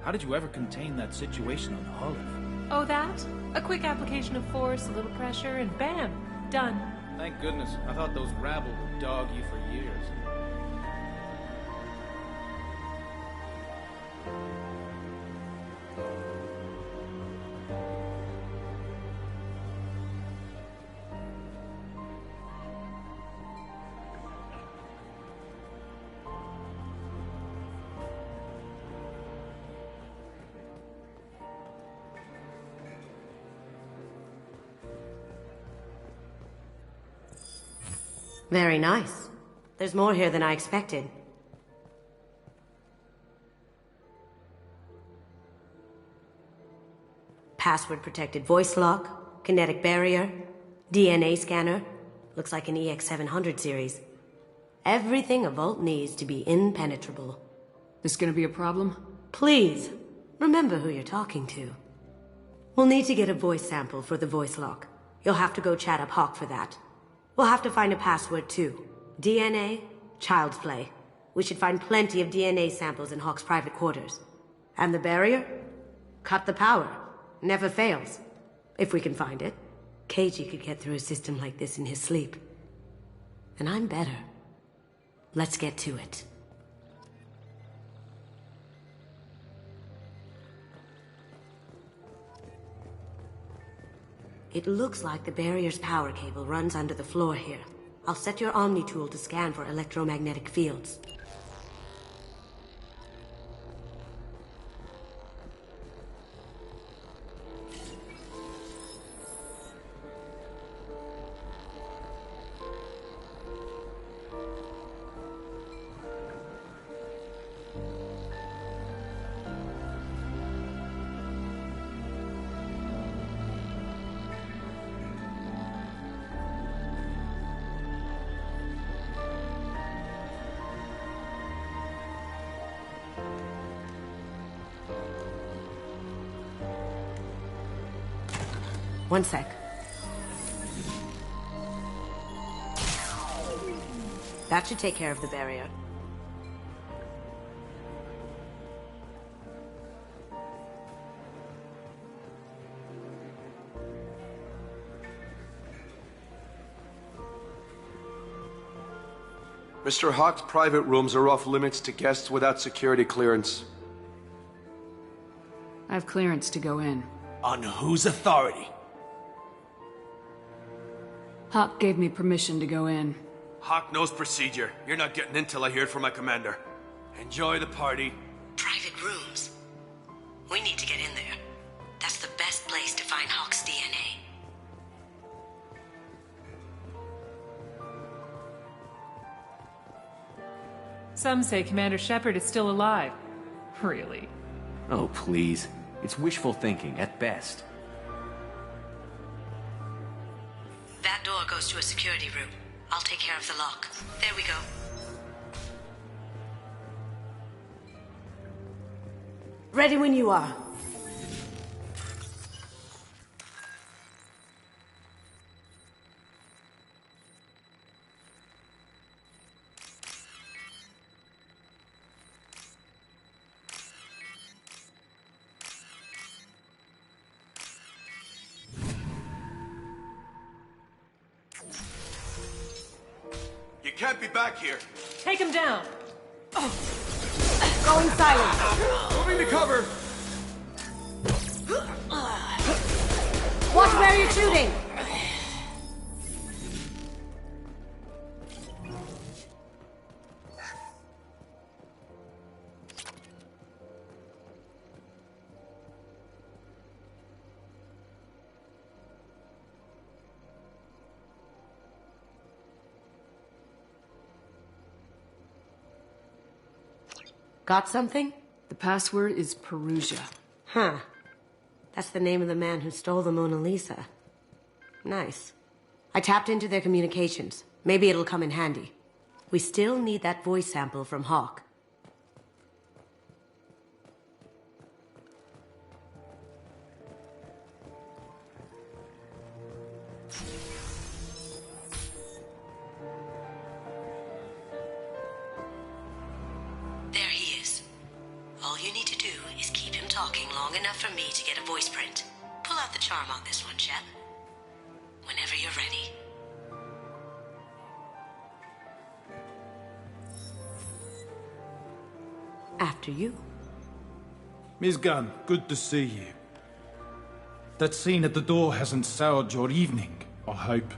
How did you ever contain that situation on Olive? Oh, that? A quick application of force, a little pressure, and bam! Done. Thank goodness. I thought those rabble would dog you for years. Very nice. There's more here than I expected. Password-protected voice lock, kinetic barrier, DNA scanner. Looks like an EX700 series. Everything a vault needs to be impenetrable. This gonna be a problem? Please, remember who you're talking to. We'll need to get a voice sample for the voice lock. You'll have to go chat up Hawk for that. We'll have to find a password too. DNA, child's play. We should find plenty of DNA samples in Hawk's private quarters. And the barrier? Cut the power. Never fails. If we can find it. KG could get through a system like this in his sleep. And I'm better. Let's get to it. It looks like the barrier's power cable runs under the floor here. I'll set your Omni tool to scan for electromagnetic fields. One sec. That should take care of the barrier. Mr. Hawk's private rooms are off limits to guests without security clearance. I have clearance to go in. On whose authority? Hawk gave me permission to go in. Hawk knows procedure. You're not getting in till I hear it from my commander. Enjoy the party. Private rooms. We need to get in there. That's the best place to find Hawk's DNA. Some say Commander Shepard is still alive. Really? Oh, please. It's wishful thinking, at best. That door goes to a security room. I'll take care of the lock. There we go. Ready when you are. You can't be back here. Take him down. Going silent. Moving to cover. Watch where you're shooting. Got something? The password is Perugia. Huh. That's the name of the man who stole the Mona Lisa. Nice. I tapped into their communications. Maybe it'll come in handy. We still need that voice sample from Hawk. There he is. All you need to do is keep him talking long enough for me to get a voice print. Pull out the charm on this one, Shep. Whenever you're ready. After you. Miss Gunn, good to see you. That scene at the door hasn't soured your evening, I hope.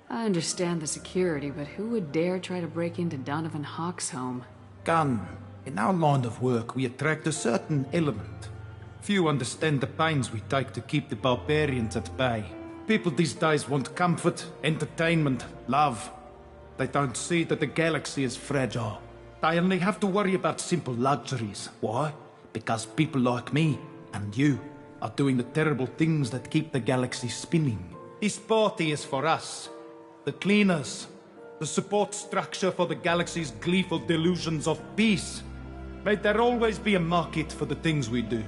I understand the security, but who would dare try to break into Donovan Hawk's home? Gunn, in our line of work, we attract a certain element. Few understand the pains we take to keep the barbarians at bay. People these days want comfort, entertainment, love. They don't see that the galaxy is fragile. They only have to worry about simple luxuries. Why? Because people like me and you are doing the terrible things that keep the galaxy spinning. This party is for us. The cleaners, The support structure for the galaxy's gleeful delusions of peace. May there always be a market for the things we do.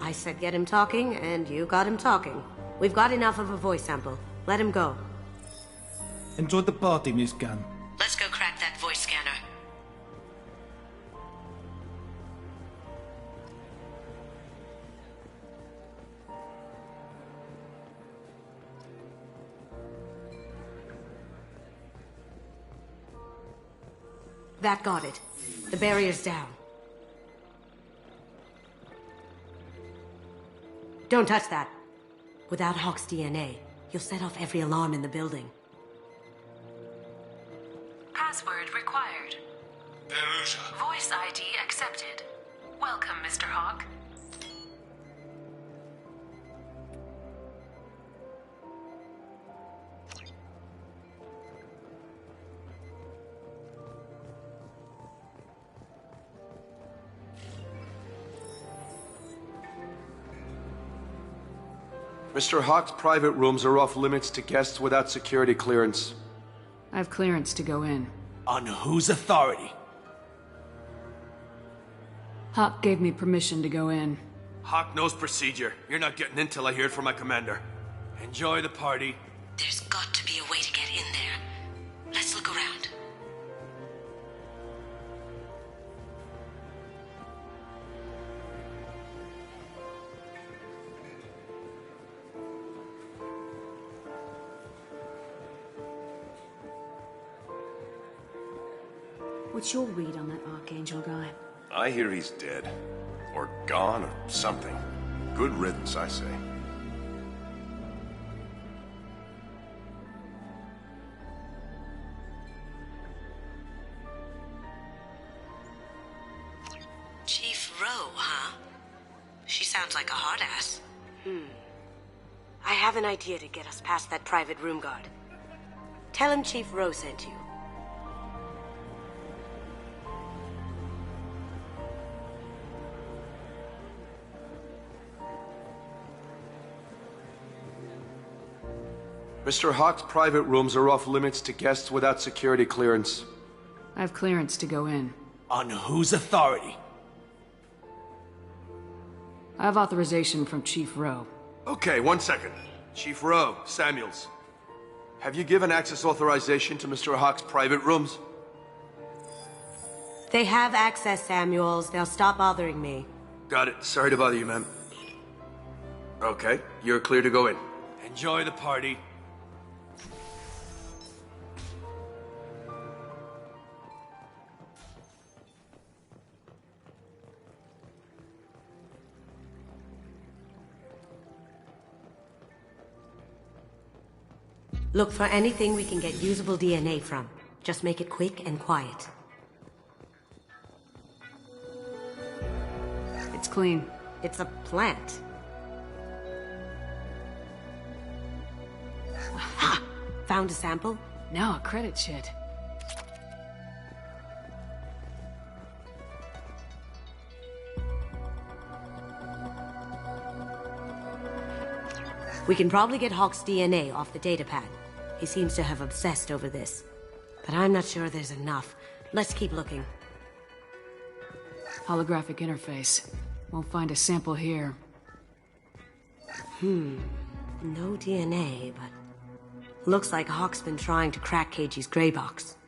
I said get him talking, and you got him talking. We've got enough of a voice sample. Let him go. Enjoy the party, Miss Gunn. Let's go crack that voice scanner. That got it. The barrier's down. Don't touch that. Without Hawk's DNA, you'll set off every alarm in the building. Password required. Perusia. Voice ID accepted. Welcome, Mr. Hawk. Mr. Hawk's private rooms are off limits to guests without security clearance. I have clearance to go in. On whose authority? Hawk gave me permission to go in. Hawk knows procedure. You're not getting in till I hear it from my commander. Enjoy the party. There's got to be a way to get in there. Let's look around. What's your read on that Archangel guy? I hear he's dead. Or gone, or something. Good riddance, I say. Chief Rowe, huh? She sounds like a hard ass. I have an idea to get us past that private room guard. Tell him Chief Rowe sent you. Mr. Hawk's private rooms are off limits to guests without security clearance. I have clearance to go in. On whose authority? I have authorization from Chief Rowe. Okay, 1 second. Chief Rowe, Samuels. Have you given access authorization to Mr. Hawk's private rooms? They have access, Samuels. They'll stop bothering me. Got it. Sorry to bother you, ma'am. Okay, you're clear to go in. Enjoy the party. Look for anything we can get usable DNA from. Just make it quick and quiet. It's clean. It's a plant. Ha! Found a sample? Now a credit shit. We can probably get Hawk's DNA off the datapad. He seems to have obsessed over this. But I'm not sure there's enough. Let's keep looking. Holographic interface. Won't find a sample here. No DNA, but... Looks like Hawk's been trying to crack KG's gray box.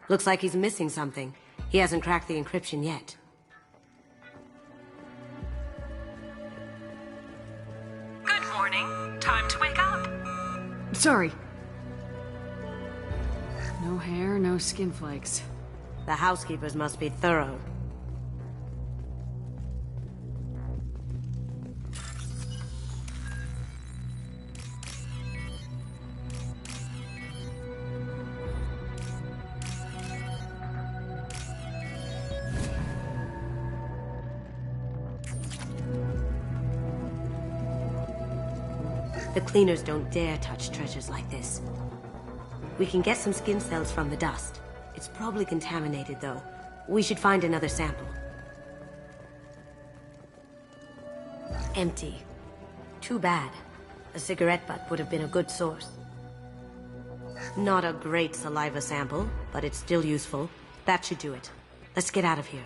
Looks like he's missing something. He hasn't cracked the encryption yet. Good morning. Time to wake up. Sorry. No hair, no skin flakes. The housekeepers must be thorough. The cleaners don't dare touch treasures like this. We can get some skin cells from the dust. It's probably contaminated, though. We should find another sample. Empty. Too bad. A cigarette butt would have been a good source. Not a great saliva sample, but it's still useful. That should do it. Let's get out of here.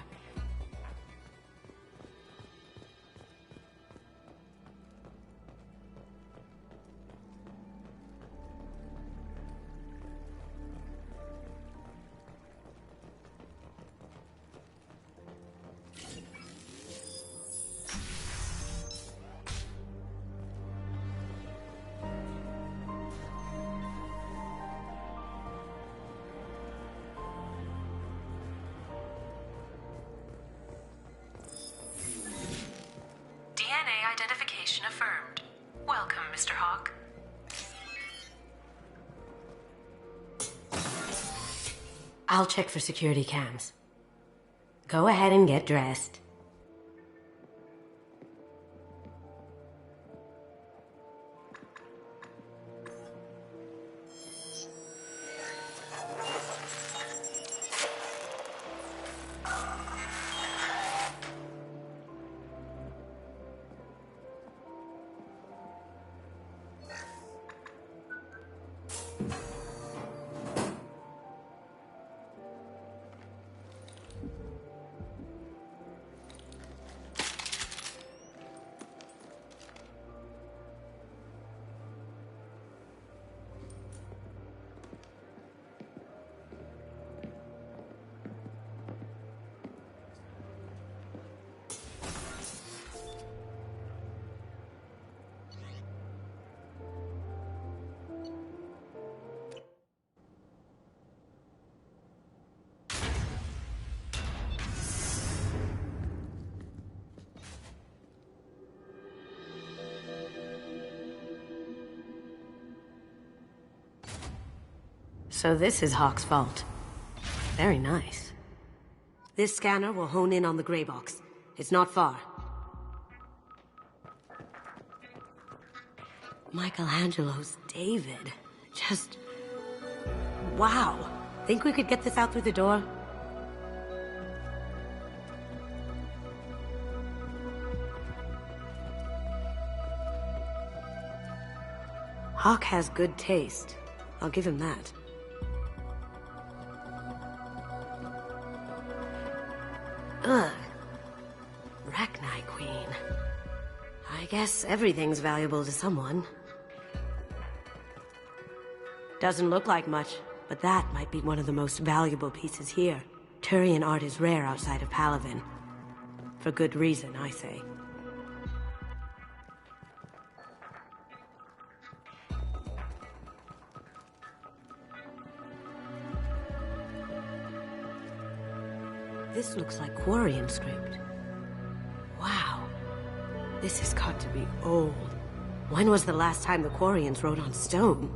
DNA identification affirmed. Welcome, Mr. Hawk. I'll check for security cams. Go ahead and get dressed. So this is Hawk's vault. Very nice. This scanner will hone in on the gray box. It's not far. Michelangelo's David. Just... wow. Think we could get this out through the door? Hawk has good taste. I'll give him that. Ugh. Rachni Queen. I guess everything's valuable to someone. Doesn't look like much, but that might be one of the most valuable pieces here. Turian art is rare outside of Palaven. For good reason, I say. This looks like Quarian script. Wow. This has got to be old. When was the last time the Quarians wrote on stone?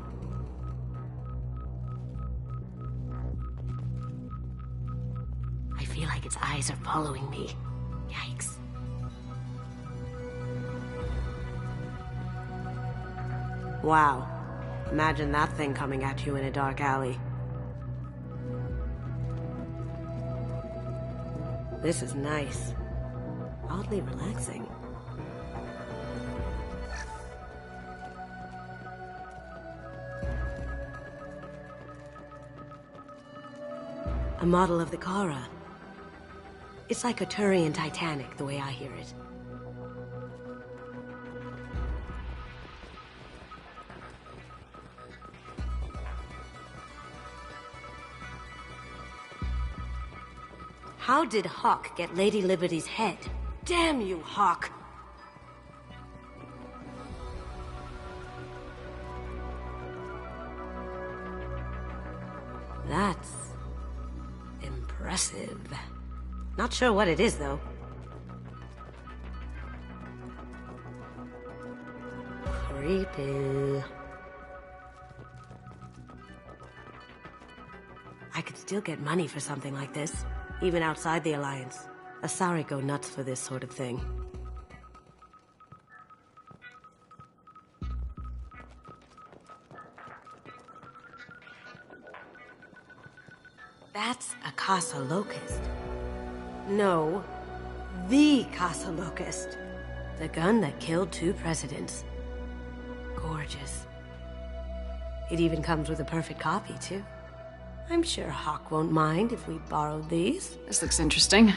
I feel like its eyes are following me. Yikes. Wow. Imagine that thing coming at you in a dark alley. This is nice. Oddly relaxing. A model of the Kara. It's like a Turian Titanic, the way I hear it. How did Hawk get Lady Liberty's head? Damn you, Hawk! That's... impressive. Not sure what it is, though. Creepy. I could still get money for something like this. Even outside the Alliance. Asari go nuts for this sort of thing. That's a Casa Locust. No, the Casa Locust. The gun that killed 2 presidents. Gorgeous. It even comes with a perfect copy, too. I'm sure Hawk won't mind if we borrowed these. This looks interesting.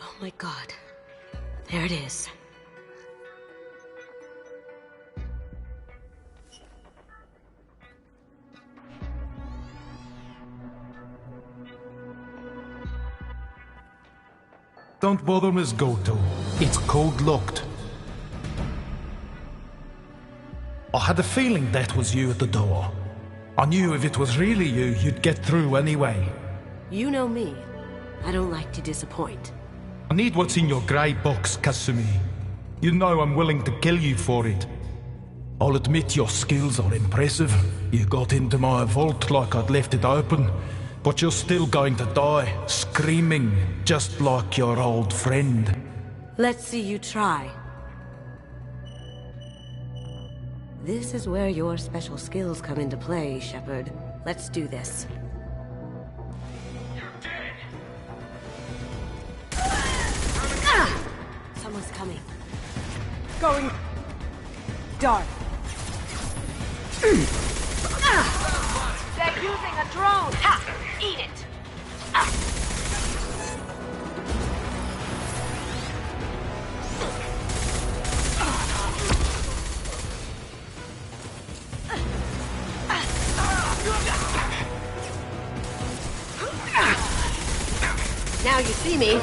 Oh my god. There it is. Don't bother, Miss Goto. It's code-locked. I had a feeling that was you at the door. I knew if it was really you, you'd get through anyway. You know me. I don't like to disappoint. I need what's in your grey box, Kasumi. You know I'm willing to kill you for it. I'll admit your skills are impressive. You got into my vault like I'd left it open. But you're still going to die, screaming, just like your old friend. Let's see you try. This is where your special skills come into play, Shepard. Let's do this. You're dead. Someone's coming. Going dark. They're using a drone. Ha! Eat it. Now you see me.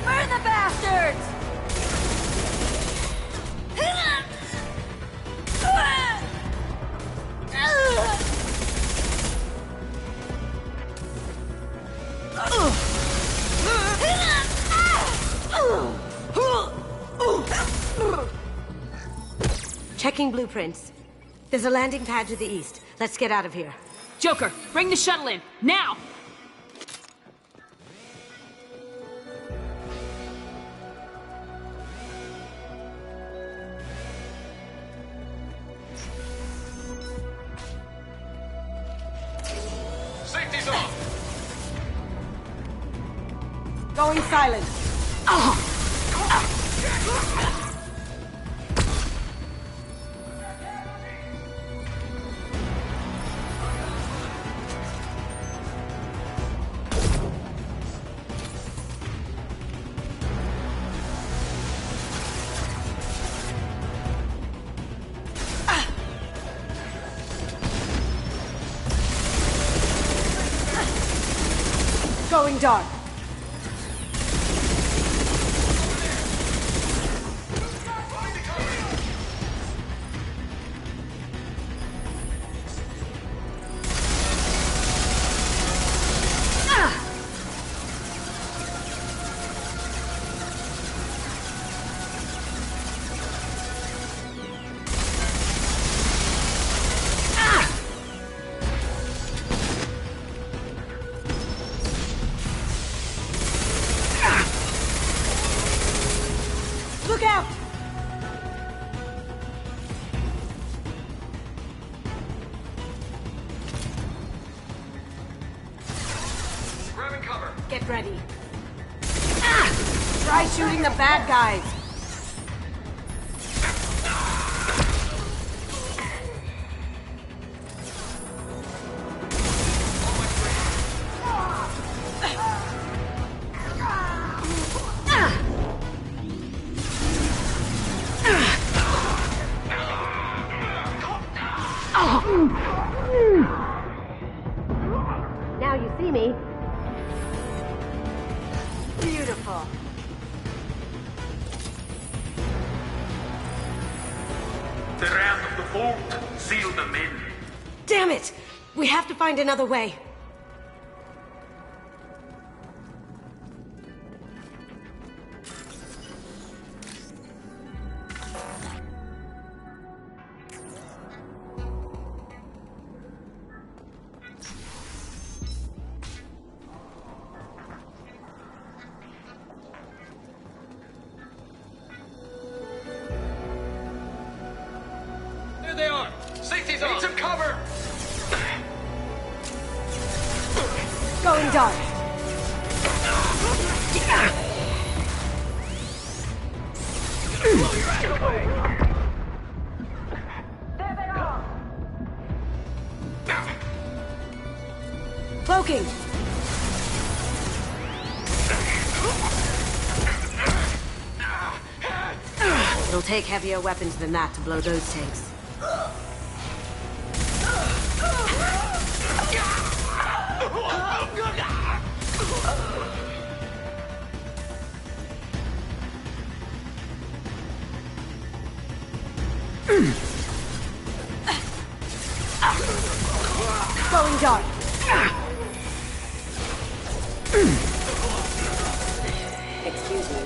Burn the bastards! Checking blueprints. There's a landing pad to the east. Let's get out of here. Joker, bring the shuttle in, now! Safety's off. Going silent. Going dark. Look out! Grabbing cover. Get ready. Try shooting the bad guys. Now you see me. Beautiful. They're out of the vault. Seal them in. Damn it! We have to find another way. they are! Safety's on! Need some cover! Going dark. Blow your ass away! Cloaking! It'll take heavier weapons than that to blow those tanks. Going dark. Excuse me.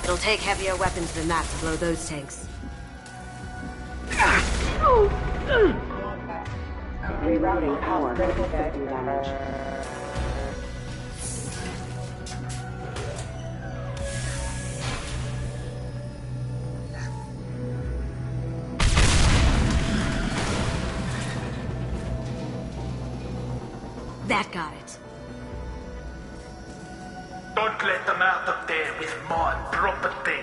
It'll take heavier weapons than that to blow those tanks. Rerouting power. Critical system damage. That got it. Don't let them out up there with my property.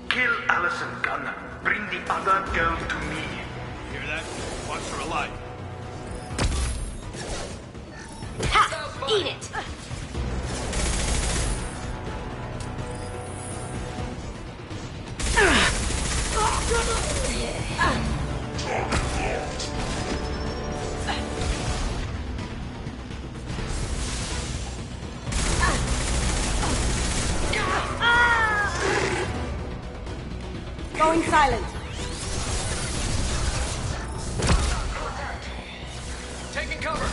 Kill Allison Gunn. Bring the other girl to me. Hear that? Watch her alive. Ha! Eat it! Going silent. Taking cover!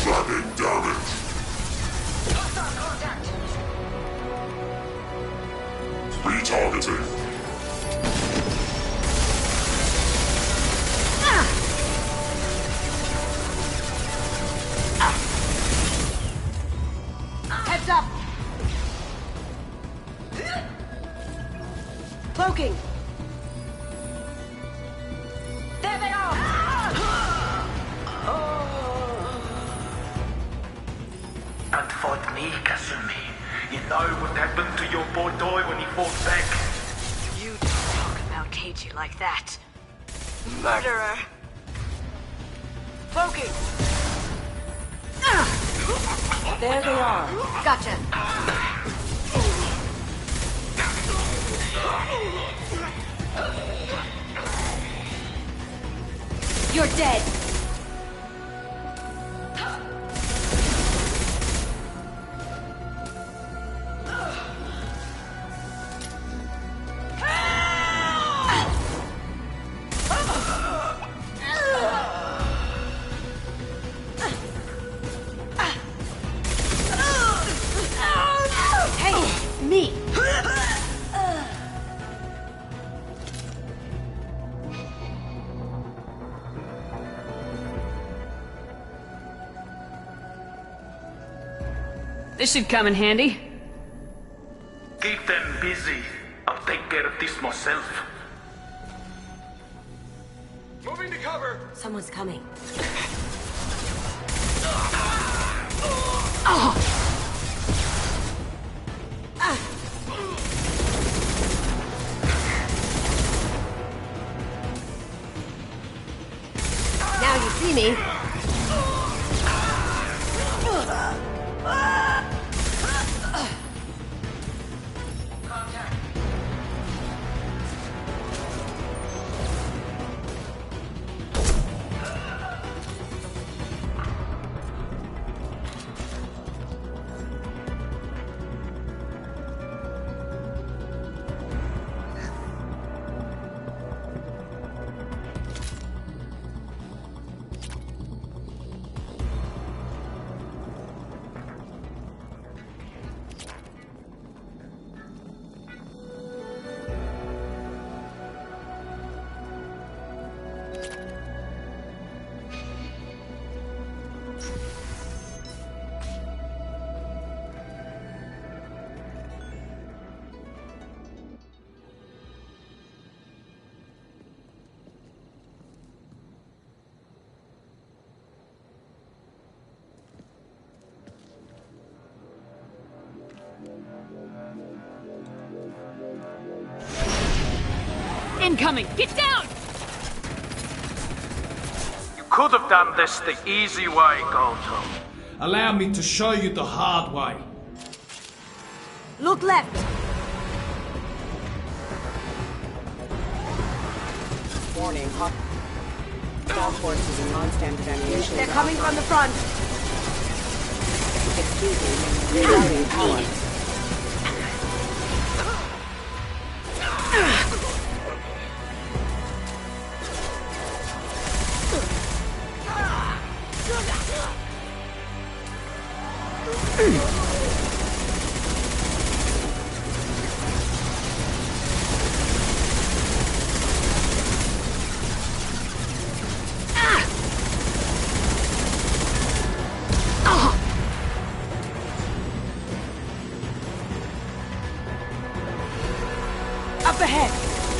Tracking damage. Retargeting. Heads up! Cloaking! There they are! And fight me, Kasumi. You know what happened to your boy Doi when he fought back? You don't talk about Keiji like that. Murderer! Cloaking! There they are. Gotcha. You're dead. Hey, me. This should come in handy. Keep them busy. I'll take care of this myself. Moving to cover! Someone's coming. Now you see me. Incoming! Get down! You could have done this the easy way, Goto. Allow me to show you the hard way. Look left. Warning, All forces in non-standard ammunition. They're coming from the front. Excuse me. Rerouting power. Up ahead.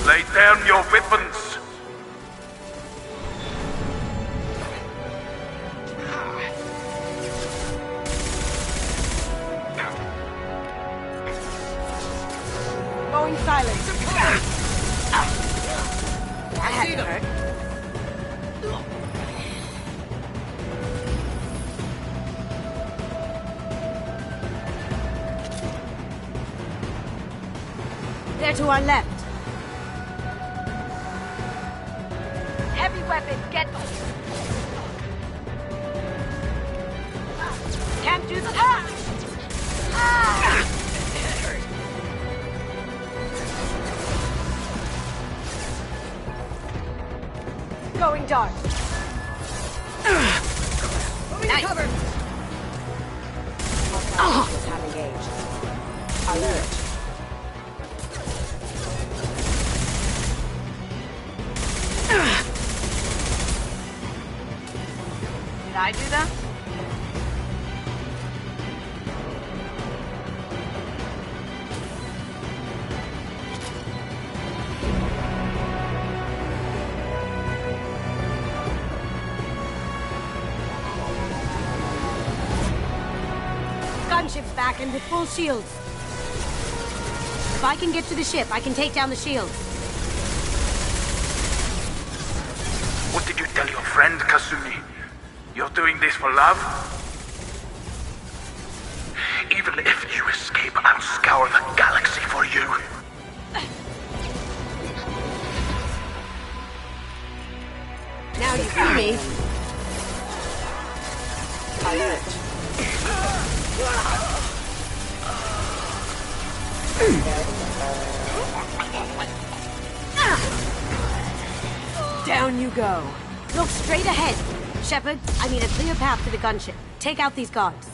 Lay down your weapons. Going silent. That had to hurt. They're to our left. Heavy weapon, get them. Can't do the Going dark. Moving to cover. Hostiles have engaged. Alert. Did I do that? Gunship's back and with full shields. If I can get to the ship, I can take down the shields. What did you tell your friend, Kasumi? You're doing this for love? Even if you escape, I'll scour the galaxy for you. Now you see me. Alert. Down you go. Look straight ahead. Shepard, I need a clear path to the gunship. Take out these guards.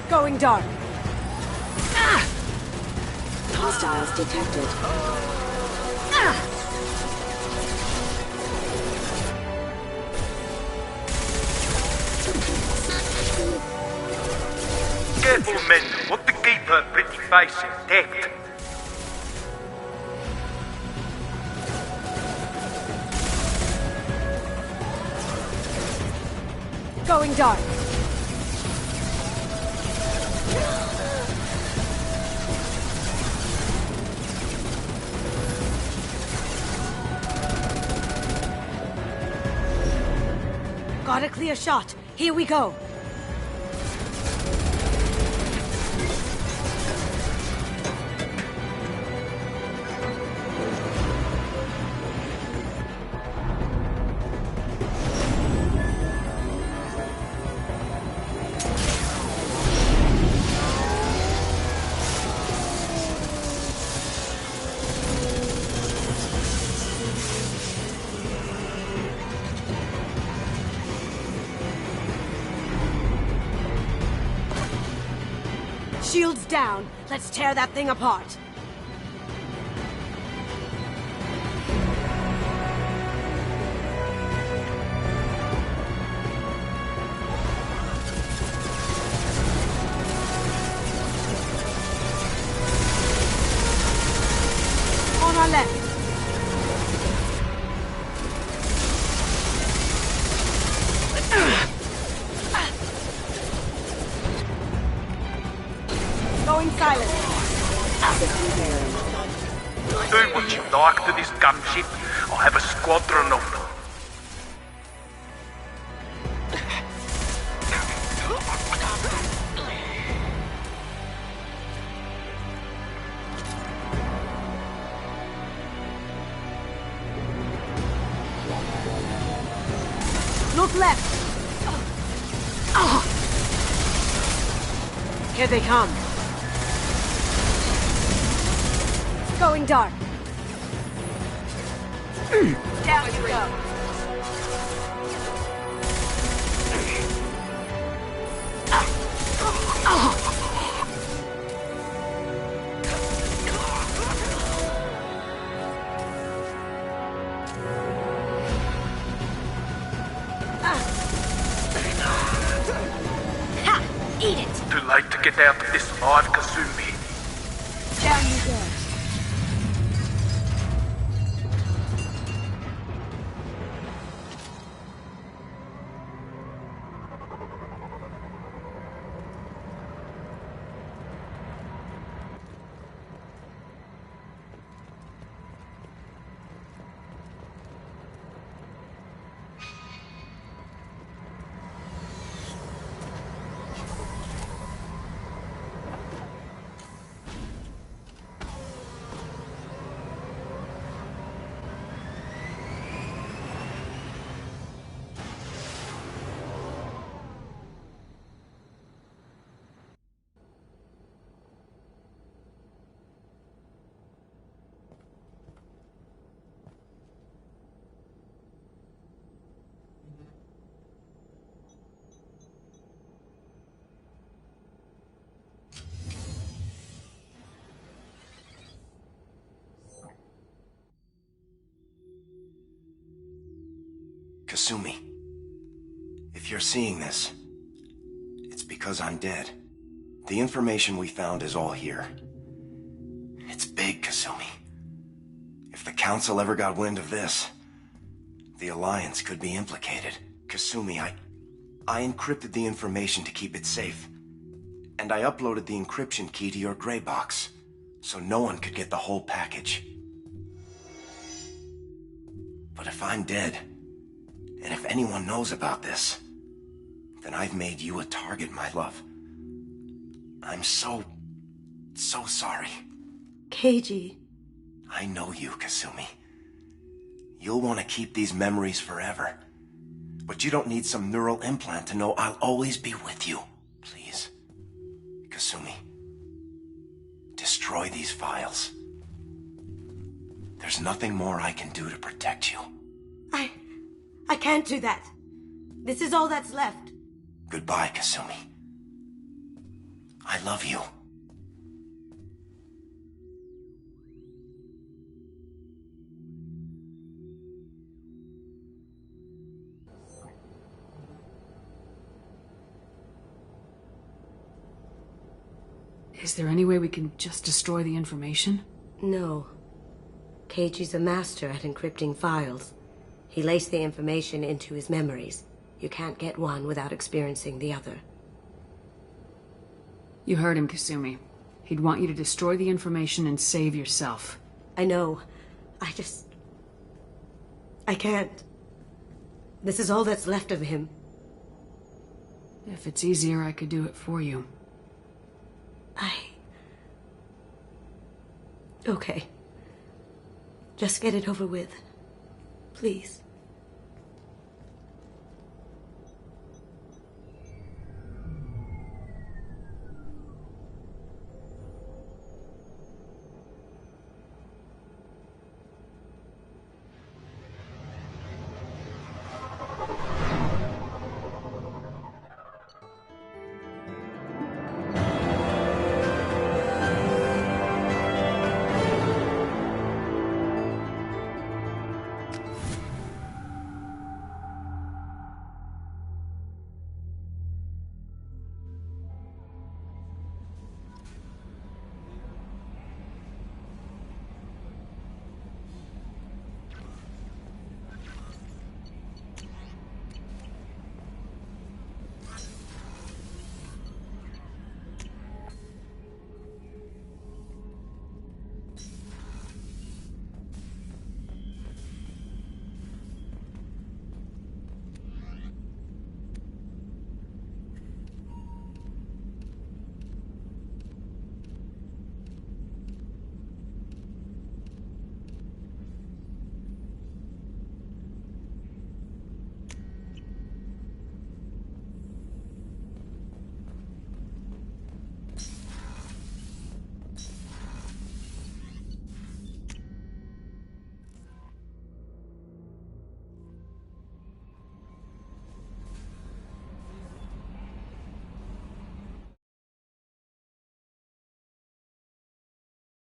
Going dark. Hostiles detected. Careful, men. Want to keep her pretty face intact. Going dark. Got a clear shot. Here we go. Shields down. Let's tear that thing apart. On our left. Going silent. what you like to this gunship, I'll have a squadron of them. Look left! Here they come. It's going dark. Down you go. Eat it! Too late to get out of this alive, Kasumi. Down you go. Kasumi, if you're seeing this, it's because I'm dead. The information we found is all here. It's big, Kasumi. If the Council ever got wind of this, the Alliance could be implicated. Kasumi, I encrypted the information to keep it safe. And I uploaded the encryption key to your gray box, so no one could get the whole package. But if I'm dead, and if anyone knows about this, then I've made you a target, my love. I'm so sorry. Keiji. I know you, Kasumi. You'll want to keep these memories forever. But you don't need some neural implant to know I'll always be with you. Please, Kasumi, destroy these files. There's nothing more I can do to protect you. I can't do that. This is all that's left. Goodbye, Kasumi. I love you. Is there any way we can just destroy the information? No. Keiji's a master at encrypting files. He laced the information into his memories. You can't get one without experiencing the other. You heard him, Kasumi. He'd want you to destroy the information and save yourself. I know. I can't. This is all that's left of him. If it's easier, I could do it for you. Okay. Just get it over with. Please.